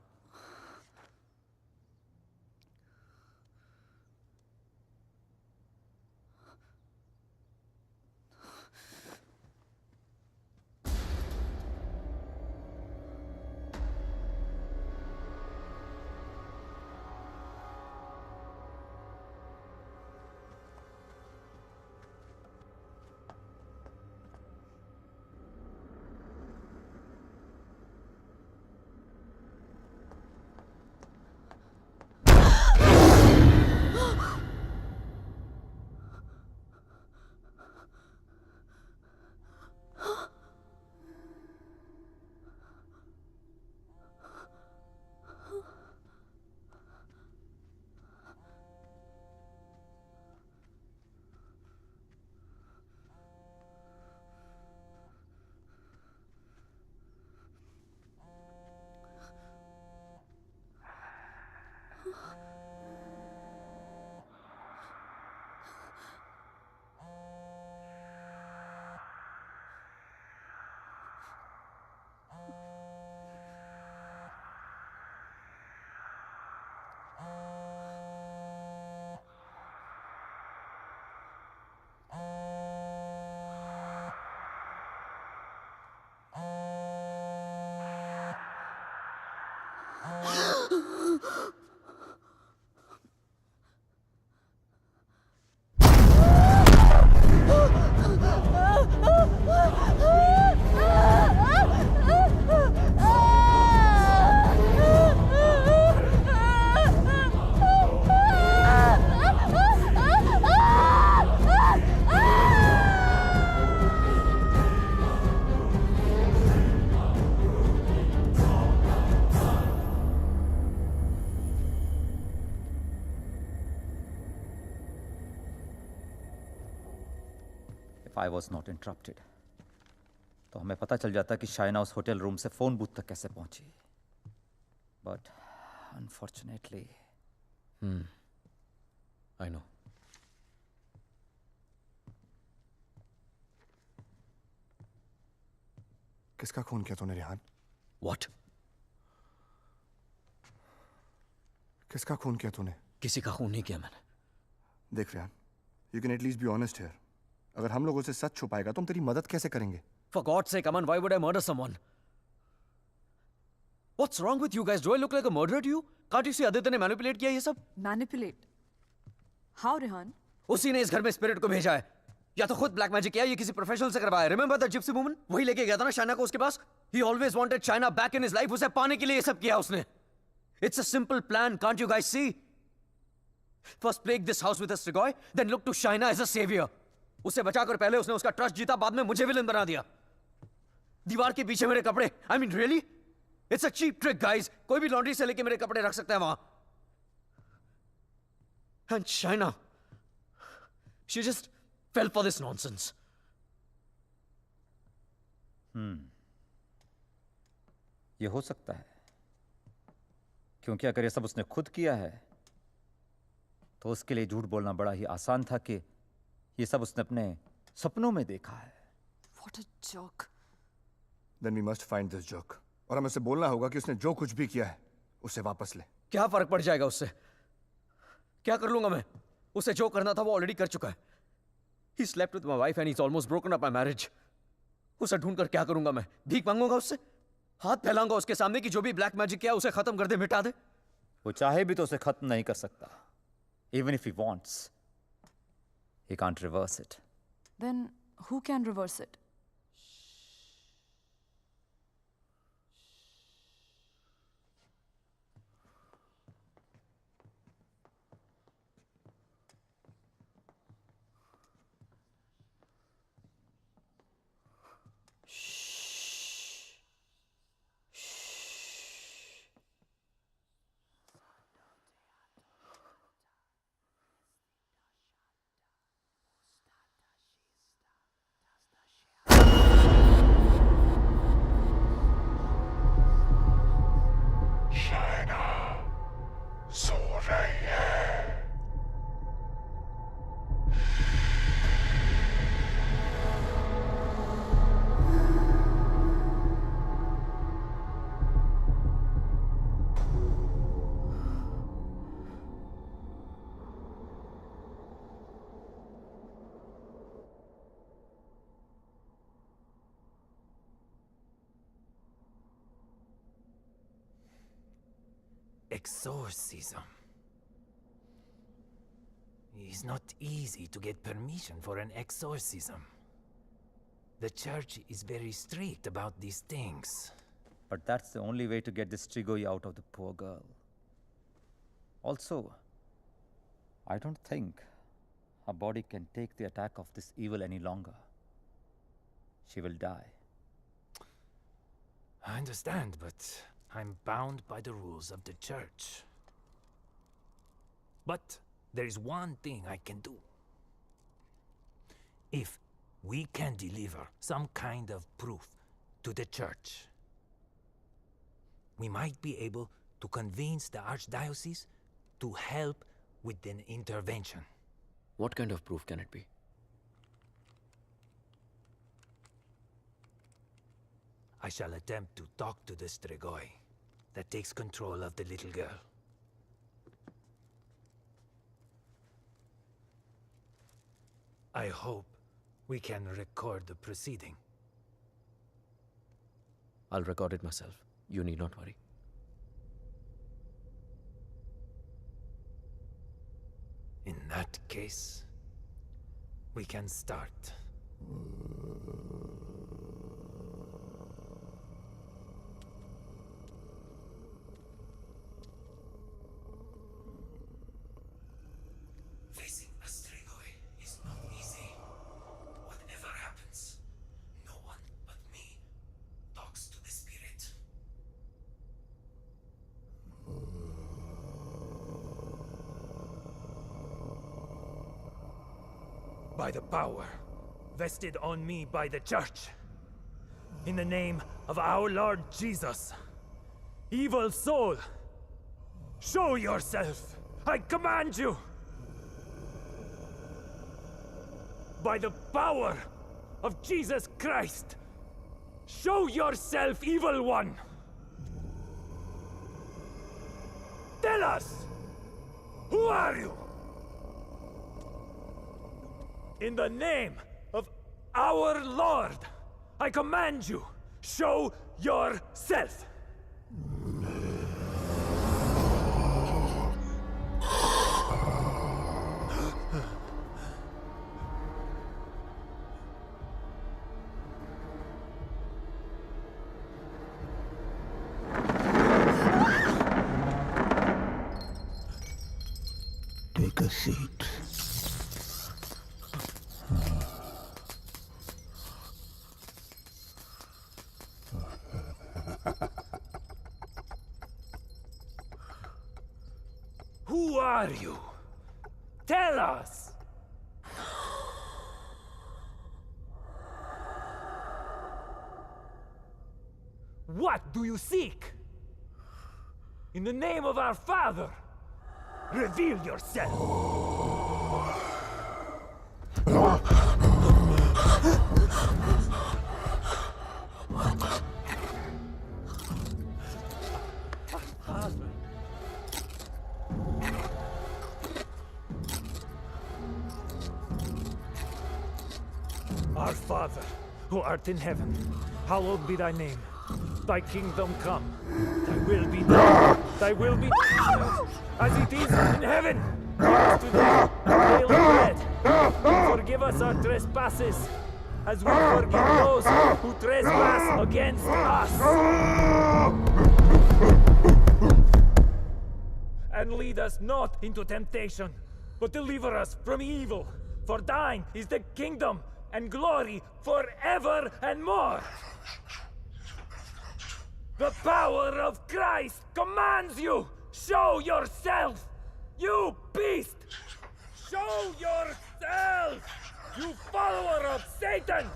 I was not interrupted, तो हमें पता चल जाता कि शाइना उस होटल रूम से फोन बूथ तक कैसे पहुंची। But unfortunately, I know. किसका खून किया तूने रिहान? What? किसका खून किया तूने? किसी का खून नहीं किया मैंने। देख Rihan, you can at least be honest here. अगर हम लोगों से सच छुपाएगा तो हम तेरी मदद कैसे करेंगे? For God's sake, Aman, why would I murder someone? What's wrong with you guys? Do I look like a murderer to you? Can't you see Aditya ने manipulate किया ये सब? Manipulate? How, Rehan? उसी ने इस घर में स्पिरिट को भेजा है। या तो खुद ब्लैक मैजिक किया, ये किसी प्रोफेशनल से करवाया। Remember the gypsy woman? वही लेके गया था ना शाइना को उसके पास? He always wanted Shaina back in his life. उसे पाने के लिए ये सब किया उसने। It's a simple plan, can't you guys see? First plague this house with a Strigoi, then look to Shaina as a savior. उसे बचाकर पहले उसने उसका ट्रस्ट जीता, बाद में मुझे विलन बना दिया। दीवार के पीछे मेरे कपड़े। I mean, really? It's a cheap trick, guys. कोई भी लॉन्ड्री से लेके मेरे कपड़े रख सकता है वहां। And Shaina, she just fell for this nonsense. ये हो सकता है, क्योंकि अगर ये सब उसने खुद किया है तो उसके लिए झूठ बोलना बड़ा ही आसान था कि ये सब उसने अपने सपनों में देखा है। What a joke. Then we must find this joke. और हमें उसे बोलना होगा कि उसने जो कुछ भी किया है उसे वापस ले। क्या फर्क पड़ जाएगा उससे? क्या कर लूंगा मैं? उसे जो करना था वो ऑलरेडी कर चुका है। He slept with my wife and he's almost broken up my marriage. उसे ढूंढकर क्या करूंगा मैं? भीख मांगूंगा उससे? हाथ फैलाऊंगा उसके सामने कि जो भी ब्लैक मैजिक किया उसे खत्म कर दे, मिटा दे? वो चाहे भी तो उसे खत्म नहीं कर सकता। Even if he wants, he can't reverse it. Then who can reverse it? Exorcism. It's not easy to get permission for an exorcism. The church is very strict about these things. But that's the only way to get this Strigoi out of the poor girl. Also, I don't think her body can take the attack of this evil any longer. She will die. I understand, but I'm bound by the rules of the church. But there is one thing I can do. If we can deliver some kind of proof to the church, we might be able to convince the archdiocese to help with an intervention. What kind of proof can it be? I shall attempt to talk to the Strigoi that takes control of the little girl. I hope we can record the proceeding. I'll record it myself. You need not worry. In that case, we can start. Facing a Strigoi is not easy. Whatever happens, no one but me talks to the spirit. By the power vested on me by the church, in the name of our Lord Jesus, evil soul, show yourself, I command you! By the power of Jesus Christ, show yourself, evil one! Tell us, who are you? In the name of our Lord, I command you, show yourself! Take a seat. Who are you? Tell us! What do you seek? In the name of our Father, reveal yourself! Our Father, who art in heaven, hallowed be thy name. Thy kingdom come, thy will be done. thy will be as it is in heaven. Give us today our daily bread. And forgive us our trespasses, as we forgive those who trespass against us. And lead us not into temptation, but deliver us from evil. For thine is the kingdom and glory forever and more. The power of Christ commands you! Show yourself! You beast! Show yourself! You follower of Satan!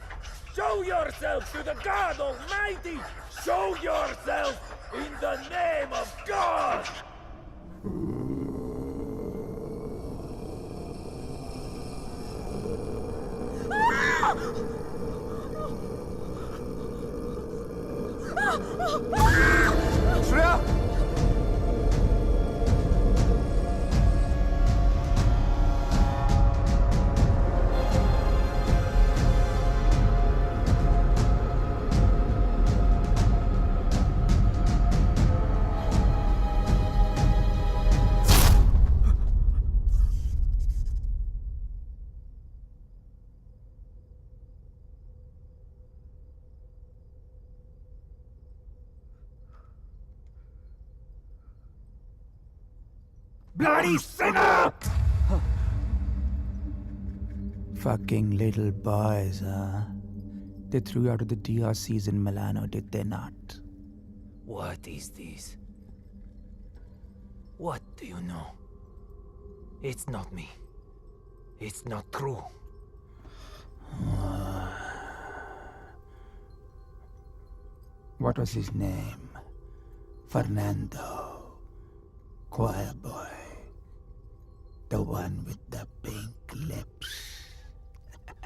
Show yourself to the God Almighty! Show yourself in the name of God! Shreya! Bloody sinner! Fucking little boys, huh? They threw you out of the DRCs in Milano, did they not? What is this? What do you know? It's not me. It's not true. What was his name? Fernando. Choir boy. The one with the pink lips.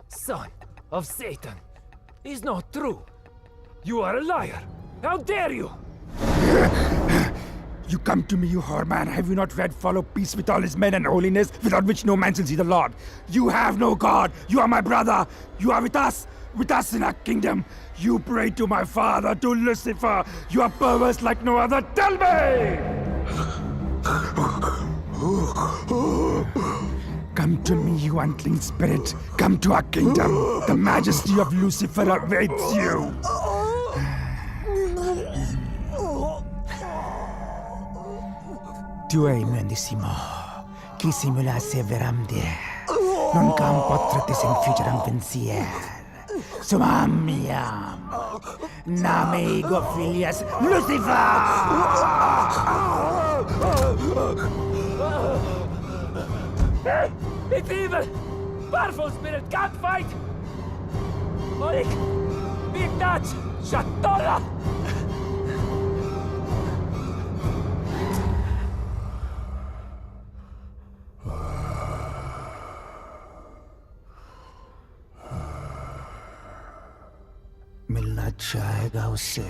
Son of Satan! Is not true! You are a liar! How dare you! You come to me, you whoreman. Have you not read follow peace with all his men and holiness, without which no man shall see the Lord? You have no God. You are my brother. You are with us in our kingdom. You pray to my father, to Lucifer. You are perverse like no other. Tell me! Come to me, you unclean spirit. Come to our kingdom. The majesty of Lucifer awaits you. Tu hai imendissimo, chi simula severamdir, non cam potrete infugere pensier. Sumamiam, name ego filias Lucifer! Hey! It's evil! Powerful spirit can't fight! Olik! Big Dutch! Shatola! मिलना चाहेगा उससे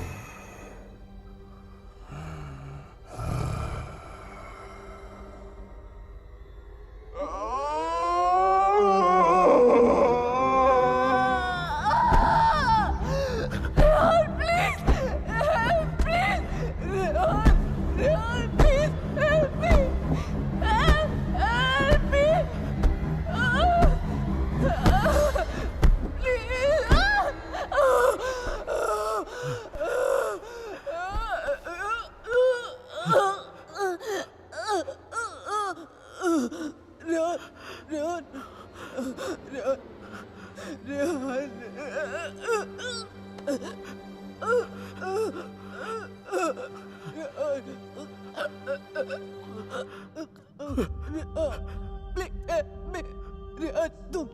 तुम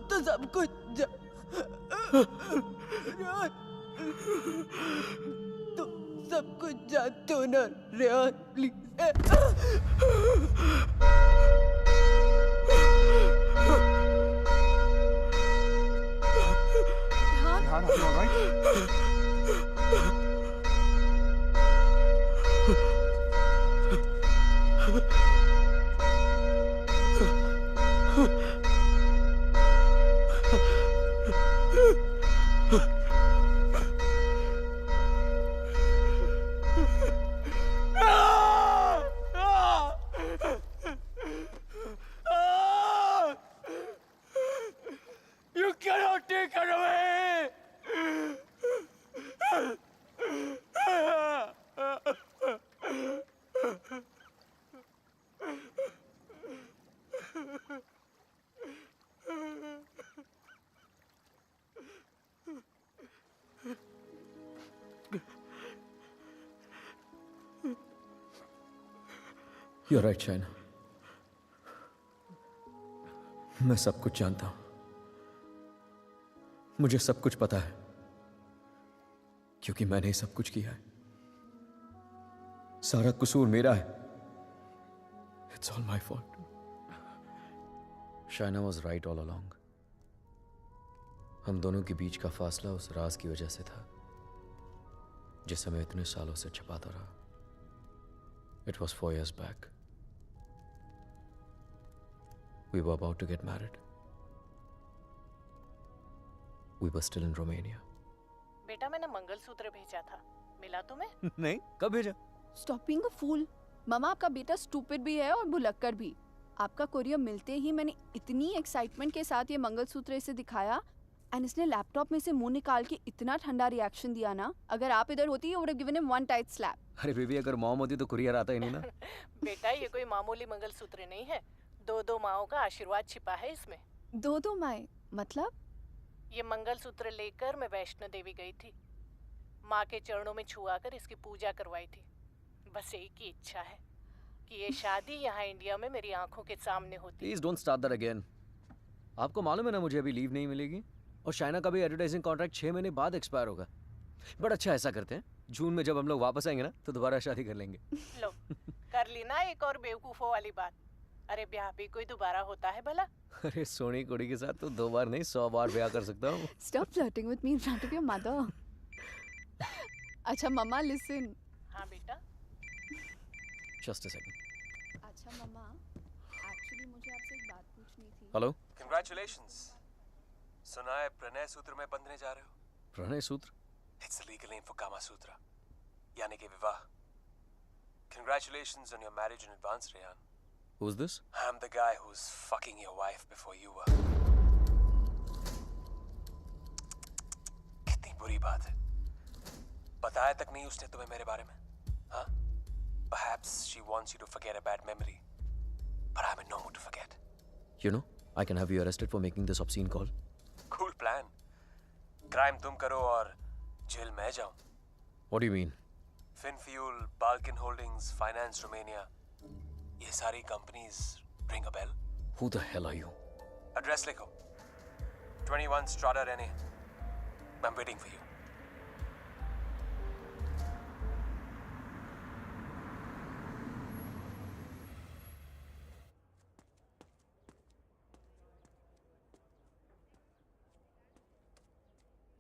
तो सब कुछ तुम सब कुछ जानते हो ना Rehan please Rehan, are you alright? You're right, Shaina. मैं सब कुछ जानता हूं। मुझे सब कुछ पता है, क्योंकि मैंने ही सब कुछ किया है। सारा कसूर मेरा है। It's all my fault. Shaina was right all along. हम दोनों के बीच का फासला उस राज की वजह से था, जिसे मैं इतने सालों से छिपाता रहा। It was 4 years back. We were about to get married. We were still in Romania. बेटा मैंने मंगलसूत्र भेजा था, मिला तुम्हें? नहीं, कब भेजा? Stop being a fool. मामा आपका बेटा स्टूपिड भी है और भुलक्कड़ भी। आपका कोरियर मिलते ही मैंने इतनी एक्साइटमेंट के साथ ये मंगलसूत्र इसे दिखाया, एंड इसने लैपटॉप में से मुंह निकाल के इतना ठंडा रिएक्शन दिया ना, अगर आप इधर होती you would have given him one tight slap. अरे बेबी, अगर मॉम होती तो कुरियर आता ही नहीं ना। बेटा ये कोई मामूली मंगलसूत्र नहीं है, 2 माओं का आशीर्वाद छिपा है इसमें। 2 माएं मतलब? ये मंगलसूत्र लेकर मैं वैष्णो देवी गई थी, माँ के चरणों में छुआकर इसकी पूजा करवाई थी। बस एक ही इच्छा है कि ये शादी यहाँ इंडिया में मेरी आंखों के सामने होती। Please don't start that again. आपको मालूम है ना मुझे अभी लीव नहीं मिलेगी, और शाइना का भी एडवर्टाइजिंग कॉन्ट्रैक्ट 6 महीने बाद एक्सपायर होगा। बट अच्छा, ऐसा करते हैं, जून में जब हम लोग वापस आएंगे ना, तो दोबारा शादी कर लेंगे। लो कर ली ना एक और बेवकूफों वाली बात। अरे ब्याह भी कोई दोबारा होता है भला? अरे सोनी कुड़ी के साथ तो 2 बार नहीं 100 बार ब्याह कर सकता हूँ। Stop flirting with me in front of your mother. अच्छा मम्मा listen. हाँ बेटा। Just a second. अच्छा मम्मा, एक्चुअली मुझे आपसे एक बात पूछनी थी। हेलो। Congratulations. सुना है प्रणय सूत्र में बंधने जा रहे हो? प्रणय सूत्र? It's the legal name for Kama Sutra, यानी कि विवाह। Congratulations on your marriage in advance, Rehan. Who's this? I'm the guy who's fucking your wife before you were. कितनी बुरी बात है। बताया तक नहीं उसने तुम्हें मेरे बारे में, हाँ? Perhaps she wants you to forget a bad memory, but I'm in no mood to forget. You know, I can have you arrested for making this obscene call. Cool plan. Crime तुम करो और jail मैं जाऊं। What do you mean? Finfuel, Balkan Holdings, Finance Romania, ये सारी companies ring a bell? Who the hell are you? Address लिखो। 21 Strada Rene. I'm waiting for you.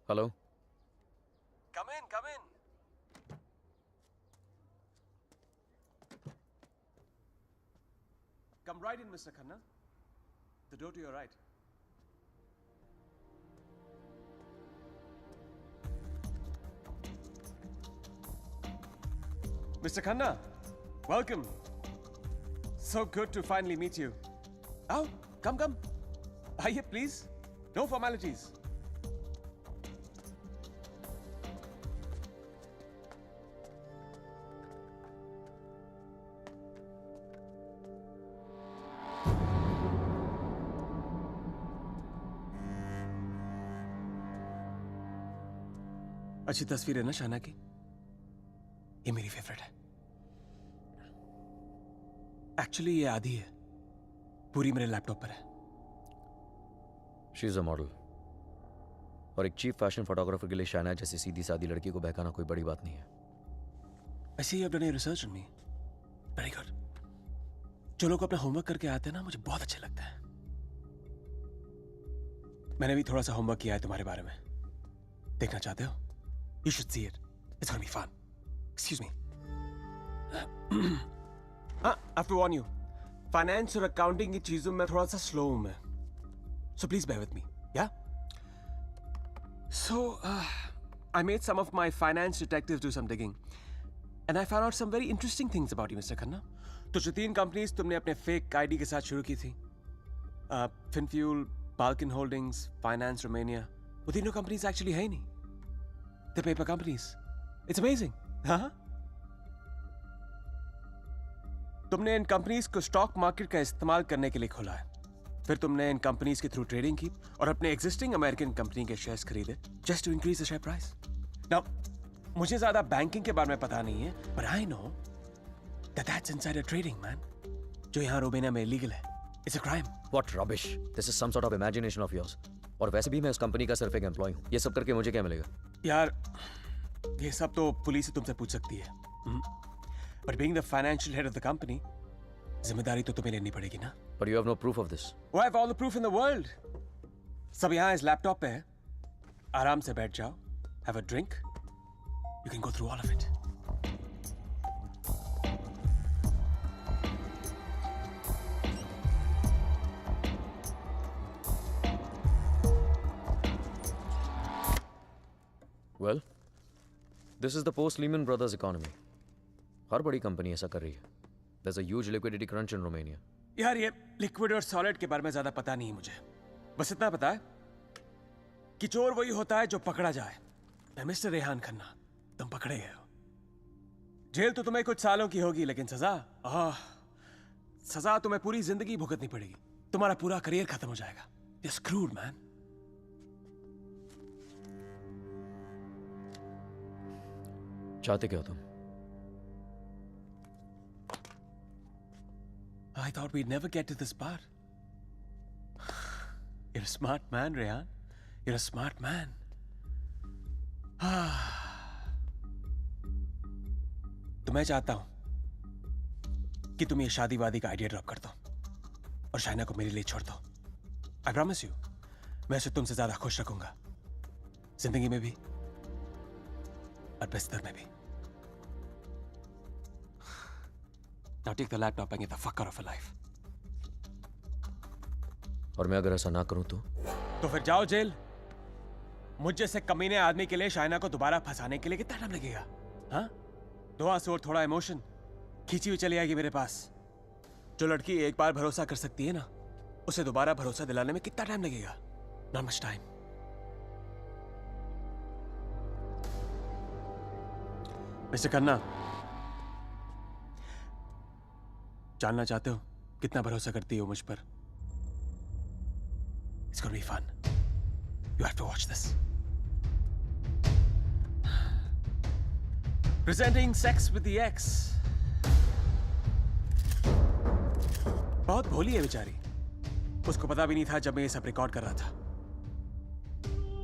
Hello? Come in, come in. Come right in, Mr. Khanna. The door to your right. Mr. Khanna, welcome. So good to finally meet you. Oh, come. Aye, please. No formalities. अच्छी तस्वीर है ना शाना की? ये मेरी favourite है। Actually ये आधी है, पूरी मेरे लैपटॉप पर है। शी इज अ मॉडल, और एक चीफ फैशन फोटोग्राफर के लिए शाइना जैसी सीधी सादी लड़की को बहकाना कोई बड़ी बात नहीं है। I see you have done your research on me. Very good. जो लोग अपना होमवर्क करके आते हैं ना, मुझे बहुत अच्छा लगता है। मैंने भी थोड़ा सा होमवर्क किया है तुम्हारे बारे में। देखना चाहते हो? You should see it. It's gonna be fun. Excuse me. I have to warn you. Finance और accounting की चीजों में थोड़ा सा slow हूं मैं. So please bear with me. Yeah? So, I made some of my finance detectives do some digging. And I found out some very interesting things about you, Mr. Khanna. तो जो 3 companies तुमने अपने fake ID के साथ शुरू की थी, Finfuel, Balkan Holdings, Finance Romania, वो तीनों कंपनीज एक्चुअली है ही नहीं। The paper companies. It's amazing. हाँ? तुमने इन कंपनीज को स्टॉक मार्केट का इस्तेमाल करने के लिए खोला है। फिर तुमने इन कंपनीज के थ्रू ट्रेडिंग की और अपने एग्जिस्टिंग अमेरिकन कंपनी के शेयर्स खरीदे just to increase the share price. Now मुझे ज्यादा बैंकिंग के बारे में पता नहीं है, but I know that that's insider trading, man. जो यहाँ रोमेनिया में इलीगल है। It's a crime. What rubbish! This is some sort of imagination of yours. और वैसे भी मैं उस कंपनी का सिर्फ एक एम्प्लॉय हूँ। ये सब करके मुझे क्या मिलेगा? यार ये सब तो पुलिस ही तुमसे पूछ सकती है। But being the financial head of the company, जिम्मेदारी तो तुम्हें लेनी पड़ेगी ना। But you have no proof of this. I have all the proof in the world. सब यहाँ इस लैपटॉप पे है। आराम से बैठ जाओ, have a drink. You can go through all of it. Well, this is the post-Lehman Brothers economy. हर बड़ी कंपनी ऐसा कर रही है. There's a huge liquidity crunch in Romania. यार ये लिक्विड और सॉलिड के बारे में ज्यादा पता नहीं है मुझे। बस इतना पता है कि चोर वही होता है जो पकड़ा जाए। मैं मिस्टर रेहान खन्ना, तुम पकड़े गए हो। जेल तो तुम्हें कुछ सालों की होगी, लेकिन सजा तुम्हें पूरी जिंदगी भुगतनी पड़ेगी। तुम्हारा पूरा करियर खत्म हो जाएगा। You're screwed, man. चाहते क्या हो तुम? I thought we'd never get to this part. You're a smart man, Rehan. You're a smart man. तो मैं चाहता हूं कि तुम ये शादी वादी का आइडिया ड्रॉप कर दो और शाइना को मेरे लिए छोड़ दो। I promise you, मैं उसे तुमसे ज्यादा खुश रखूंगा, जिंदगी में भी और बिस्तर में भी। Now take the laptop and get the fuck out of her life. और मैं अगर ऐसा ना करूं तो फिर जाओ जेल। मुझ जैसे कमीने आदमी के लिए शाइना को दोबारा फंसाने के लिए कितना टाइम लगेगा? हाँ? 2 आंसू और थोड़ा इमोशन खींची हुई चली आएगी मेरे पास। जो लड़की एक बार भरोसा कर सकती है ना, उसे दोबारा भरोसा दिलाने में कितना टाइम लगेगा? Not much time. Mister Khanna, जानना चाहते हो कितना भरोसा करती हो मुझ पर? It's gonna be fun. You have to watch this. Presenting Sex with the Ex. बहुत भोली है बेचारी। उसको पता भी नहीं था जब मैं ये सब रिकॉर्ड कर रहा था।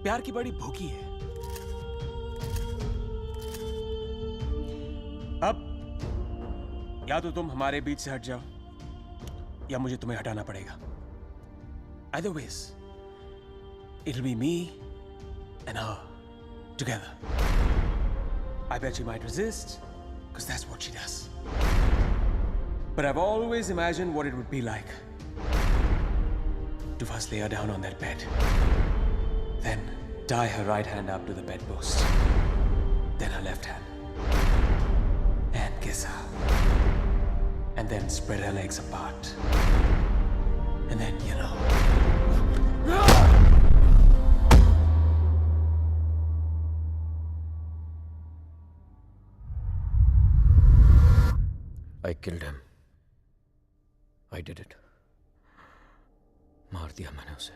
प्यार की बड़ी भूखी है। अब या तो तुम हमारे बीच से हट जाओ या मुझे तुम्हें हटाना पड़ेगा। Either ways, it'll be me and her together. I bet she might resist, because that's what she does. But I've always imagined what it would be like to first lay her down on that bed, then tie her right hand up to the bedpost, then her left hand, and kiss her. And then spread her legs apart. And then, you know. I killed him. I did it. मार दिया मैंने उसे।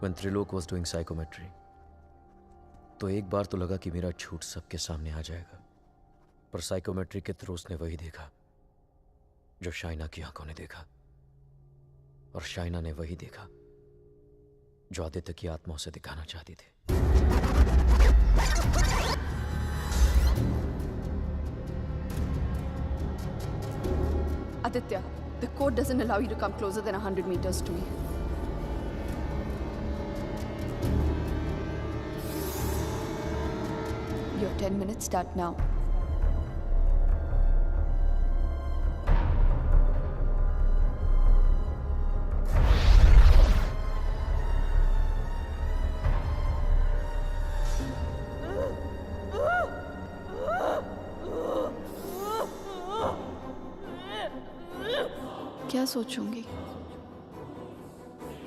When Trilok was doing psychometry, तो एक बार तो लगा कि मेरा झूठ सबके सामने आ जाएगा, पर साइकोमेट्री के थ्रू उसने वही देखा जो शाइना की आंखों ने देखा, और शाइना ने वही देखा जो आदित्य की आत्मा उसे दिखाना चाहती थी। Aditya, the code doesn't allow you to come closer than 100 meters to me. Your 10 minutes start now. क्या सोचूंगी?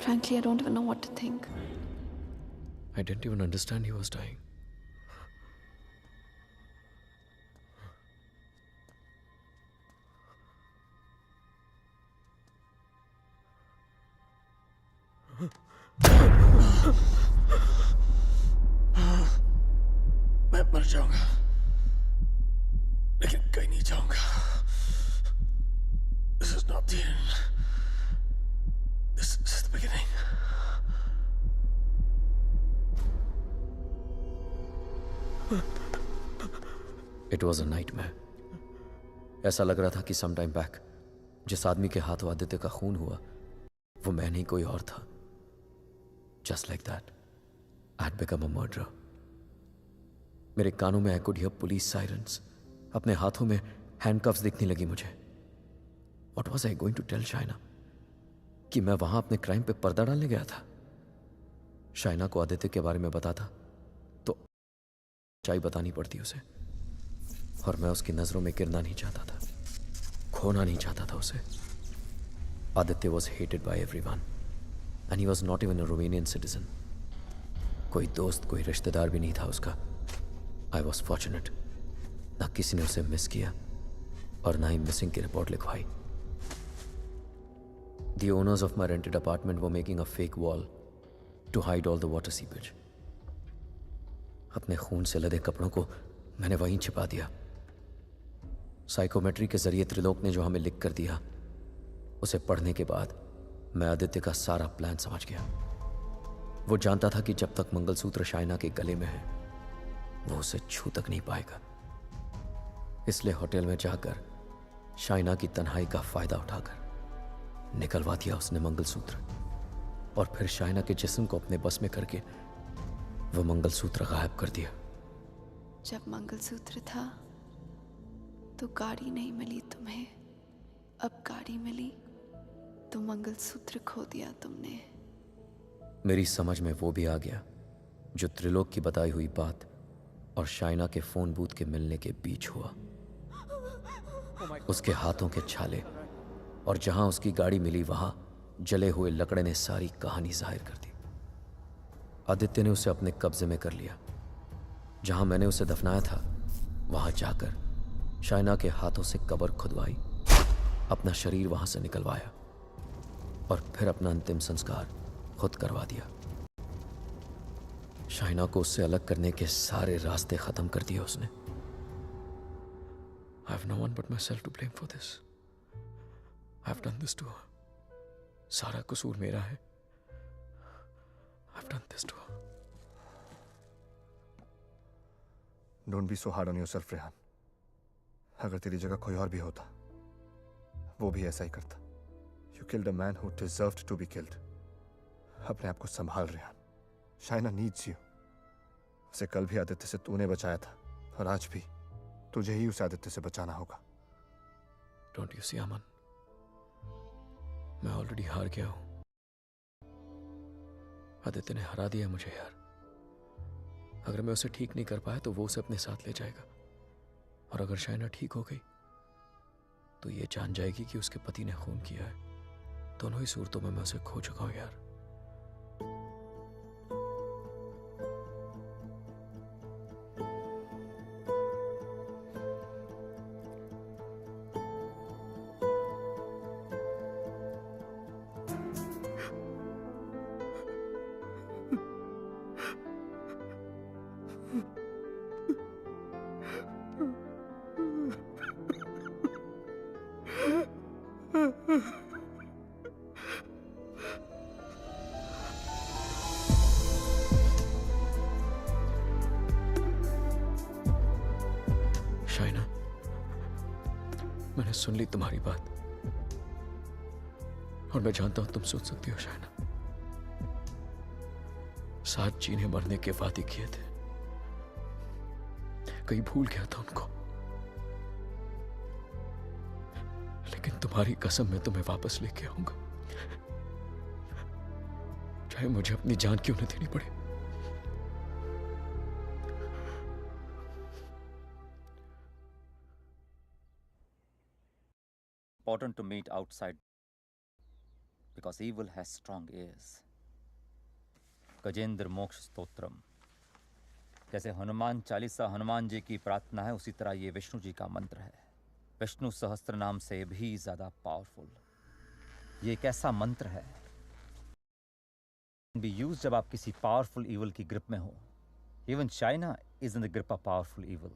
Frankly, I don't even know what to think. I didn't even understand he was dying. मर जाऊंगा, लेकिन कहीं नहीं जाऊंगा। This is not the end. This is the beginning. It was a nightmare. ऐसा लग रहा था कि सम टाइम बैक जिस आदमी के हाथों आदित्य का खून हुआ वो मैं नहीं कोई और था। Just like that I had become a murderer. मेरे कानों में I could hear police sirens, अपने हाथों में हैंडकफ्स दिखने लगी मुझे। What was I going to tell Shaina? कि मैं वहां अपने क्राइम पे पर्दा डालने गया था? शाइना को आदित्य के बारे में बताता तो सच्चाई बतानी पड़ती उसे, और मैं उसकी नजरों में गिरना नहीं चाहता था, खोना नहीं चाहता था उसे। Aditya was hated by everyone and he was not even a Romanian citizen. कोई दोस्त, कोई रिश्तेदार भी नहीं था उसका। आई वॉज फॉर्चुनेट, ना किसी ने उसे मिस किया और ना ही मिसिंग की रिपोर्ट लिखवाई। The owners of my rented apartment were making a fake wall to hide all the water seepage. अपने खून से लदे कपड़ों को मैंने वहीं छिपा दिया। साइकोमेट्री के जरिए त्रिलोक ने जो हमें लिख कर दिया उसे पढ़ने के बाद मैं आदित्य का सारा प्लान समझ गया। वो जानता था कि जब तक मंगलसूत्र शाइना के गले में है वो उसे छू तक नहीं पाएगा। इसलिए होटल में जाकर शाइना की तन्हाई का फायदा उठाकर निकलवा दिया उसने मंगलसूत्र, और फिर शाइना के जिस्म को अपने बस में करके वो मंगलसूत्र गायब कर दिया। जब मंगलसूत्र था तो गाड़ी नहीं मिली तुम्हें, अब गाड़ी मिली तो मंगलसूत्र खो दिया तुमने। मेरी समझ में वो भी आ गया जो त्रिलोक की बताई हुई बात और शाइना के फोन बूथ के मिलने के बीच हुआ। उसके हाथों के छाले और जहां उसकी गाड़ी मिली वहां जले हुए लकड़े ने सारी कहानी जाहिर कर दी। आदित्य ने उसे अपने कब्जे में कर लिया। जहां मैंने उसे दफनाया था वहां जाकर शाइना के हाथों से कब्र खुदवाई, अपना शरीर वहां से निकलवाया और फिर अपना अंतिम संस्कार खुद करवा दिया। शाइना को उससे अलग करने के सारे रास्ते खत्म कर दिए उसने। I have no one but myself to blame for this. I have done this to her. सारा कसूर मेरा है। I have done this to her. Don't be so hard on yourself, Rehan. अगर तेरी जगह कोई और भी होता वो भी ऐसा ही करता। You killed a man who deserved to be killed. अपने आप को संभाल रेहान। Shaina needs you. उसे कल भी आदित्य से तूने बचाया था और आज भी तुझे ही उस आदित्य से बचाना होगा। Don't you see, अमन? मैं ऑलरेडी हार गया हूं। आदित्य ने हरा दिया मुझे यार। अगर मैं उसे ठीक नहीं कर पाया तो वो उसे अपने साथ ले जाएगा, और अगर शाइना ठीक हो गई तो ये जान जाएगी कि उसके पति ने खून किया है। दोनों ही सूरतों में मैं उसे खो चुका हूं यार। शाइना, मैंने सुन ली तुम्हारी बात और मैं जानता हूं तुम सोच सकती हो शाइना। साथ जीने मरने के वादे किए थे, कहीं भूल गया था उनको, लेकिन तुम्हारी कसम मैं तुम्हें वापस लेके आऊंगा, चाहे मुझे अपनी जान क्यों न देनी पड़े। Important to meet outside because evil has strong ears. Gajendra मोक्ष स्तोत्रम। जैसे हनुमान चालीसा हनुमान जी की प्रार्थना है, उसी तरह ये विष्णु जी का मंत्र है, विष्णु सहस्त्र नाम से भी ज्यादा पावरफुल। ये एक ऐसा मंत्र है बी यूज जब आप किसी पावरफुल इवल की ग्रिप में हो। Even Shaina is in the grip of powerful evil.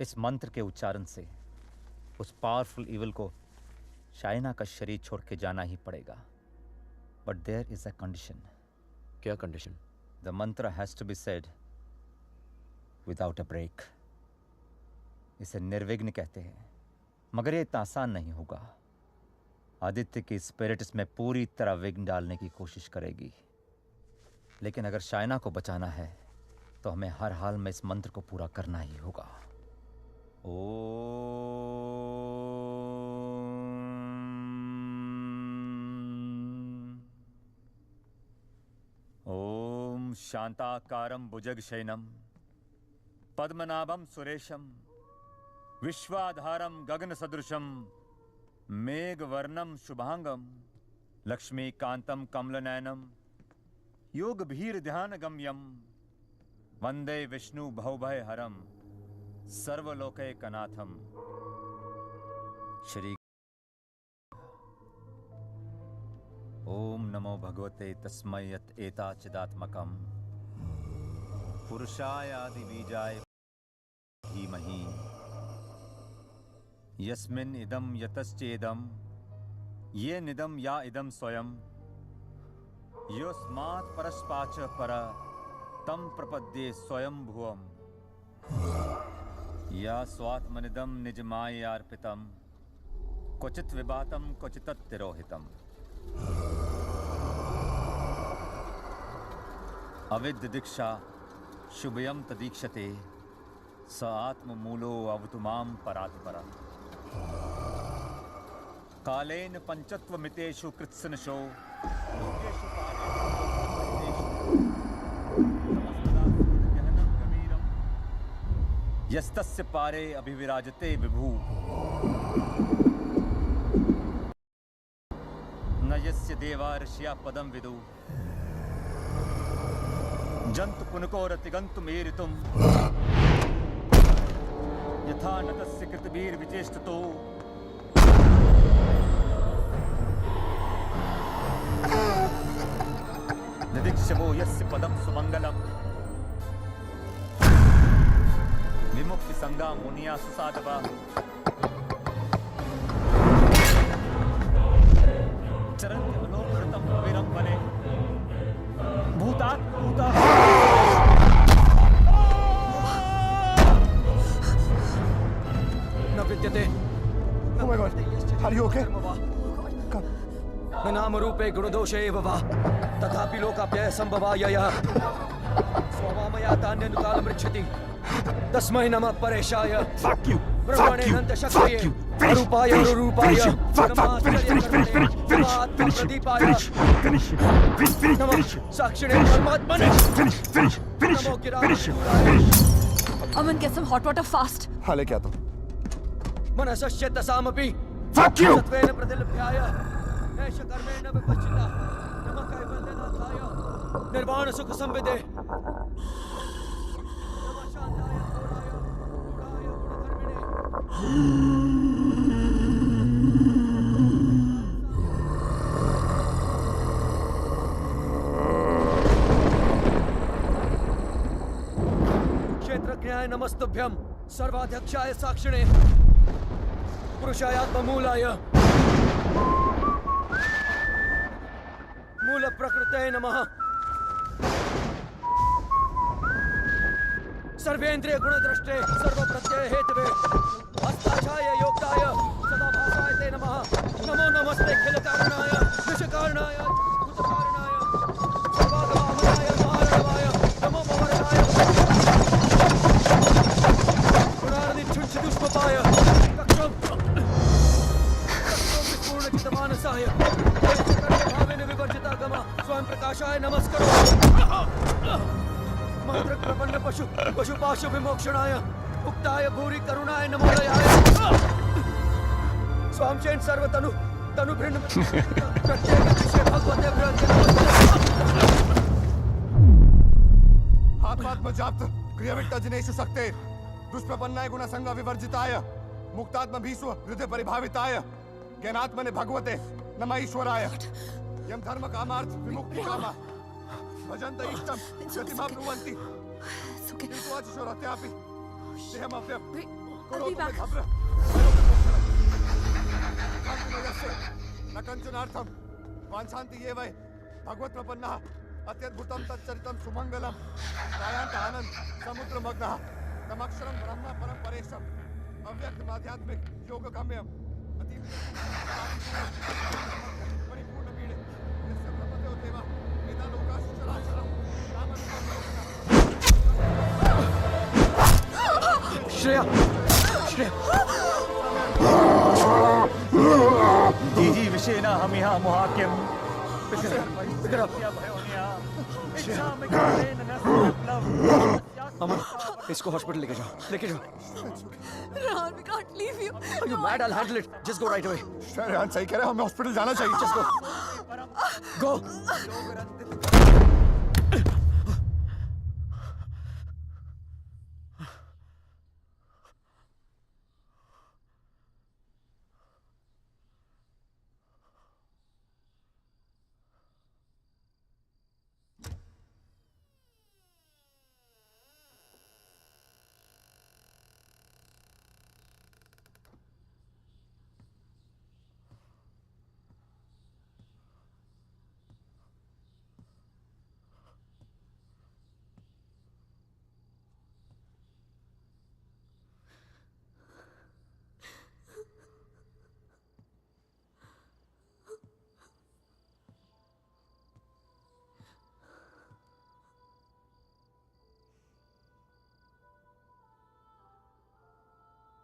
इस मंत्र के उच्चारण से उस पावरफुल इविल को शाइना का शरीर छोड़ के जाना ही पड़ेगा. But there is a condition. क्या condition? The mantra has to be said without a break. इसे निर्विघ्न कहते हैं, मगर ये इतना आसान नहीं होगा. आदित्य की स्पिरिट इसमें पूरी तरह विघ्न डालने की कोशिश करेगी, लेकिन अगर शाइना को बचाना है तो हमें हर हाल में इस मंत्र को पूरा करना ही होगा. ओम शांताकारं भुजगशयनं पद्मनाभं सुरेशं विश्वाधारं गगनसदृशं मेघवर्णं शुभांगं लक्ष्मीकान्तं कमलनयनं योगभीर्ध्यानगम्यं वंदे विष्णु भवभयहरं सर्वलोकैकनाथं. श्री ओम नमो भगवते तस्मै यत् एताचिदात्मकं पुरुषायादि बीजाय धीमहि यस्मिन् इदं यतश्चेदं ये निदं या इदं स्वयं योस्मात् परस्पाच पर तं प्रपद्ये स्वयं भुवम् या स्वात्मनिदं निजमायार्पितं क्वचित् विभातं क्वचित् तिरोहितम्. अविद्य दीक्षा शुभयं तदीक्षते स आत्ममूलो अवतु मां परात्परा. कालेन पंचत्वमितेषु कृत्सनशो लोकेषु यस्तस्य पारे अभिविराजते विभु न यस्य देवा ऋषिया पदं विदु जंतु पुनकोरतिगन्तुमेरितुं यथा नतस्य कृतवीर्विचेष्टतो निदीक्षवो यस्य पदं सुमंगलम् विमुक्ति संगा मुनिया सुसाधवा चरन्ति मनोकृतं विरं वने भूतात् भूता. न विद्यते. Oh my God, are you okay? न नाम रूपे गुणदोषे एव वा तथापि लोकाप्यय संभवायः स्वमामया तान्यनुकालमृच्छति तस्मै नमः परेशाय. Fuck you. ब्रह्मणे नन्द शक्तये अरूपाय अरूपाय finish. साक्षिणे परमात्मने. Finish. Aman, get some hot water fast. हाँ ले क्या तो? मनसस्य तसामपि Fuck you. सत्वेन प्रतिलभ्याय ऐष कर्मेण विपश्चिता नमः कैवल्यनाथाय निर्वाण सुख संविदे. क्षेत्रज्ञाय नमस्तुभ्यं सर्वाध्यक्षाय साक्षिणे पुरुषायात्ममूलाय मूल प्रकृते नमः. सर्वेन्द्रिय गुणद्रष्टे सर्वप्रत्यय हेतवे हस्ताक्षाय योक्ताय सदाभासाय ते नमः. नमो नमस्ते खिल कारणाय निष्कारणाय भूतकारणाय सर्वागमामनाय महारणवाय नमो भवरणाय गुणार्दिच्छुच्छिदुष्पपाय कक्षो विपूर्णचितमानसाय भावेन विवर्जितागम स्वयं प्रकाशाय नमस्करो. मंत्र प्रपन्न पशुपाशु विमोक्षणाय उक्ताय भूरि करुणाय नमोदयाय. स्वामचेन सर्वतनु तनु भिन्न प्रत्येक विषय भगवते प्रत्येक. हाथ जाप्त क्रियाविट्ट जिनेषु शक्ते दुष्प्रपन्नाय गुणसंग विवर्जिताय मुक्तात्म भीष्व हृदय परिभाविताय ज्ञानात्मने भगवते नमः ईश्वराय. यम धर्म कामार्थ विमुक्ति कामा भजन्त इष्टम गतिमाप्नुवन्ति किन्तु अचिशोरत्यापि देहमप्यं करोतु मे भद्र कान्तिमयस्य न कञ्चनार्थं वाञ्छन्ति ये वै भगवत्प्रपन्नः अत्यद्भुतं तच्चरितं सुमङ्गलं गायान्तः समुद्रमग्नः तमक्षरं ब्रह्म परं परेशम् अव्यक्तमाध्यात्मिक योगगम्यम् परिपूर्णपीडे यस्य ब्रह्मदेव देवा वेदालोकाश्च चराचरम् श्रेया दीजी विषेना हम यहाँ मुहाक्यम अमन, इसको हॉस्पिटल लेके जाओ, लेके जाओ। Rehan, we can't leave you. Are you mad? I'll handle it. Just go right away. Rehan सही कह रहे हैं, हमें हॉस्पिटल जाना चाहिए। Just go. Go.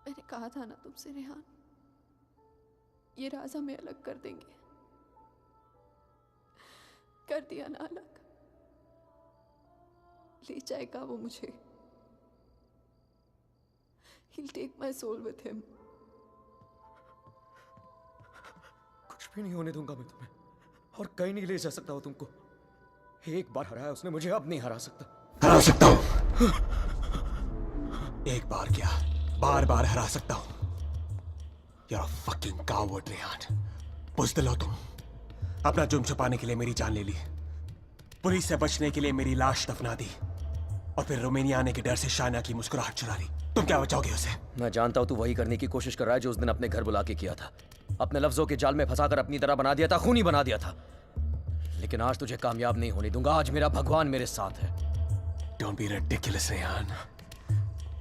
मैंने कहा था ना तुमसे रेहान, ये राज हमें अलग कर देंगे। कर दिया ना अलग। ले जाएगा वो मुझे। He'll take my soul with him. कुछ भी नहीं होने दूंगा मैं तुम्हें, और कहीं नहीं ले जा सकता हूँ तुमको। एक बार हराया उसने मुझे, अब नहीं हरा सकता। हरा सकता हूँ। एक बार क्या, बार बार हरा सकता हूँ। You're a fucking coward, Rehan. बुज़दिल हो तुम। अपना जुर्म छुपाने के लिए मेरी जान ले ली, पुलिस से बचने के लिए मेरी लाश दफना दी, और फिर रोमानिया आने के डर से शाइना की मुस्कुराहट चुरा ली। तुम क्या बचाओगे उसे? मैं जानता हूँ तू वही करने की कोशिश कर रहा है जो उस दिन अपने घर बुला के किया था। अपने लफ्जों के जाल में फंसाकर अपनी तरह बना दिया था, खूनी बना दिया था। लेकिन आज तुझे कामयाब नहीं होने दूंगा। आज मेरा भगवान मेरे साथ है। Don't be ridiculous, Rehan.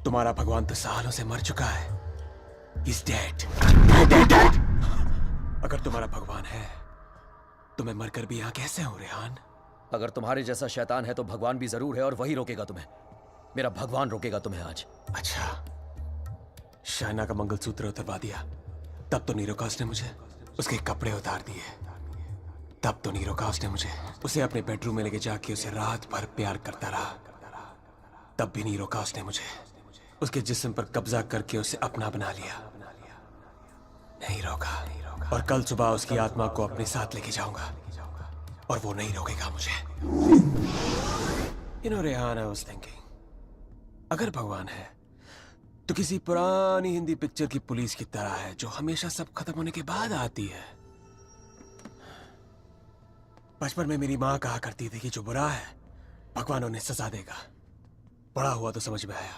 तुम्हारा भगवान तो सालों से मर चुका है। He's dead. Dead. अगर तुम्हारा भगवान है तो मैं मरकर भी यहाँ कैसे हूँ, रेहान? अगर तुम्हारे जैसा शैतान है तो भगवान भी जरूर है, और वही रोकेगा तुम्हें। मेरा भगवान रोकेगा तुम्हें आज। अच्छा, शाइना का मंगलसूत्र उतरवा दिया, तब तो नहीं रोका उसने मुझे। उसके कपड़े उतार दिए, तब तो नहीं रोका उसने मुझे। उसे अपने बेडरूम में लेके जाके उसे रात भर प्यार करता रहा, तब भी नहीं रोका उसने मुझे। उसके जिस्म पर कब्जा करके उसे अपना बना लिया, नहीं रोका। और कल सुबह उसकी आत्मा को अपने साथ लेके जाऊंगा, और वो नहीं रोकेगा मुझे। You know, Rehan, I was thinking, अगर भगवान है तो किसी पुरानी हिंदी पिक्चर की पुलिस की तरह है, जो हमेशा सब खत्म होने के बाद आती है। बचपन में मेरी माँ कहा करती थी कि जो बुरा है भगवान उन्हें सजा देगा। बड़ा हुआ तो समझ में आया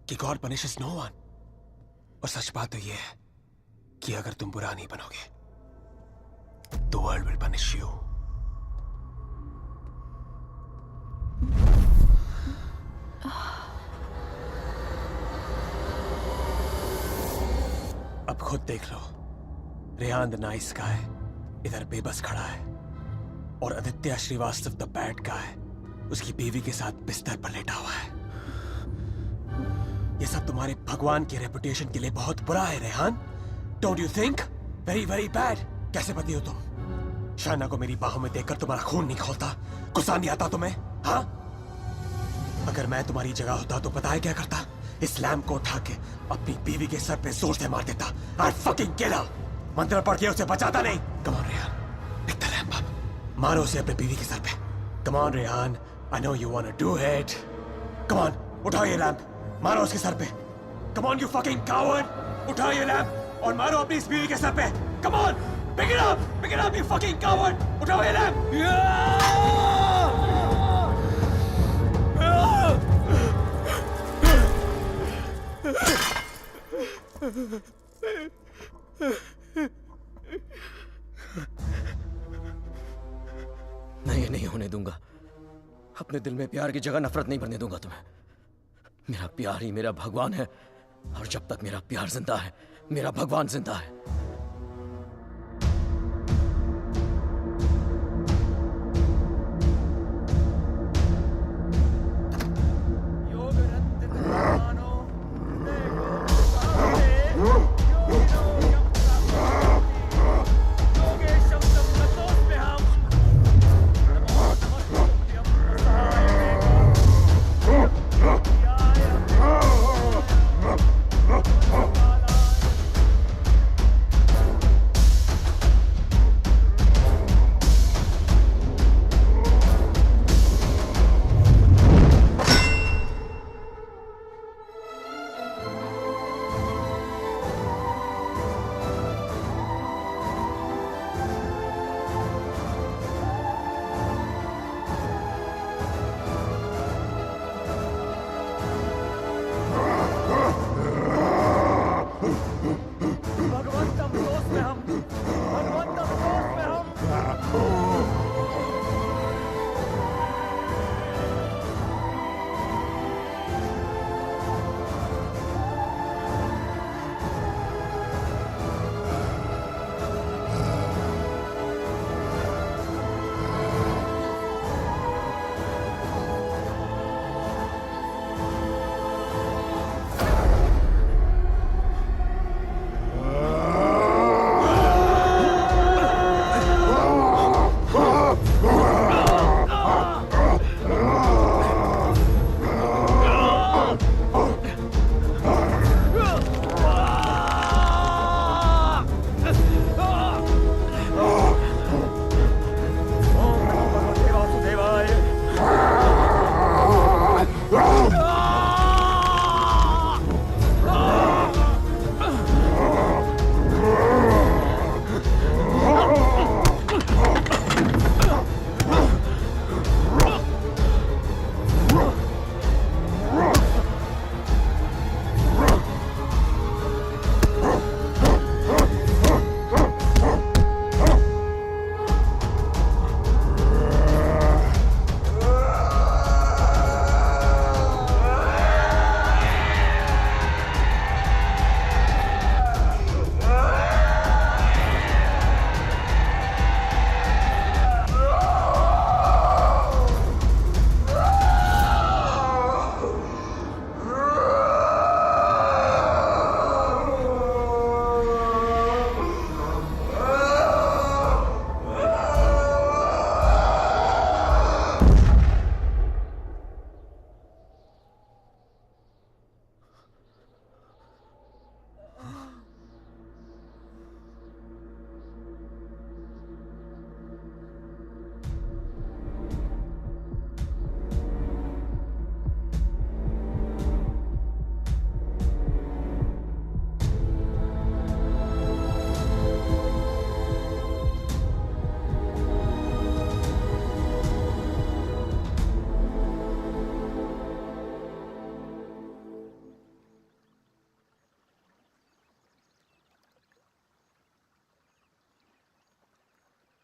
कि गॉड पनिशेस नो वन। और सच बात तो यह है कि अगर तुम बुरा नहीं बनोगे तो वर्ल्ड विल पनिश यू। अब खुद देख लो, रेहान द नाइस गाय इधर बेबस खड़ा है, और Aditya Srivastava the bad guy उसकी बीवी के साथ बिस्तर पर लेटा हुआ है। ये सब तुम्हारे भगवान की रेपुटेशन के लिए बहुत बुरा है, Rehan. Don't you think? Very very bad. कैसे पति हो तुम? शाइना को मेरी बाहों में देखकर तुम्हारा खून नहीं खौलता? गुस्सा नहीं आता तुम्हें? हाँ? अगर मैं तुम्हारी जगह होता तो पता है क्या करता? इस लैम्प को उठा के अपनी बीवी के सर पे जोर से मार देता। I'd fucking kill her। मंत्र पढ़ के उसे बचाता नहीं। Come on, Rehan, pick the lamp up। मारो उसे अपने बीवी के सर पे। Come on, Rehan, I know you wanna do it। Come on, उठाओ ये लैम्प, मारो उसके सर पे। Come on, you fucking coward। उठाओ ये लैम्प और मारो अपनी इस बीवी के सर पे। Come on, pick it up, you fucking coward। उठाओ ये लैम्प। मैं ये नहीं होने दूंगा। अपने दिल में प्यार की जगह नफरत नहीं बनने दूंगा तुम्हें। मेरा प्यार ही मेरा भगवान है, और जब तक मेरा प्यार जिंदा है, मेरा भगवान जिंदा है।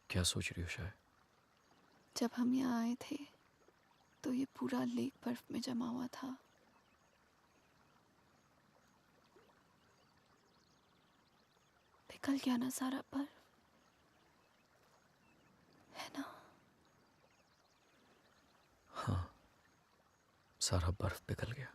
क्या सोच रही हो शायद? जब हम यहाँ आए थे तो ये पूरा लेक बर्फ में जमा हुआ था। पिघल गया ना सारा बर्फ, है ना? हाँ, सारा बर्फ पिघल गया।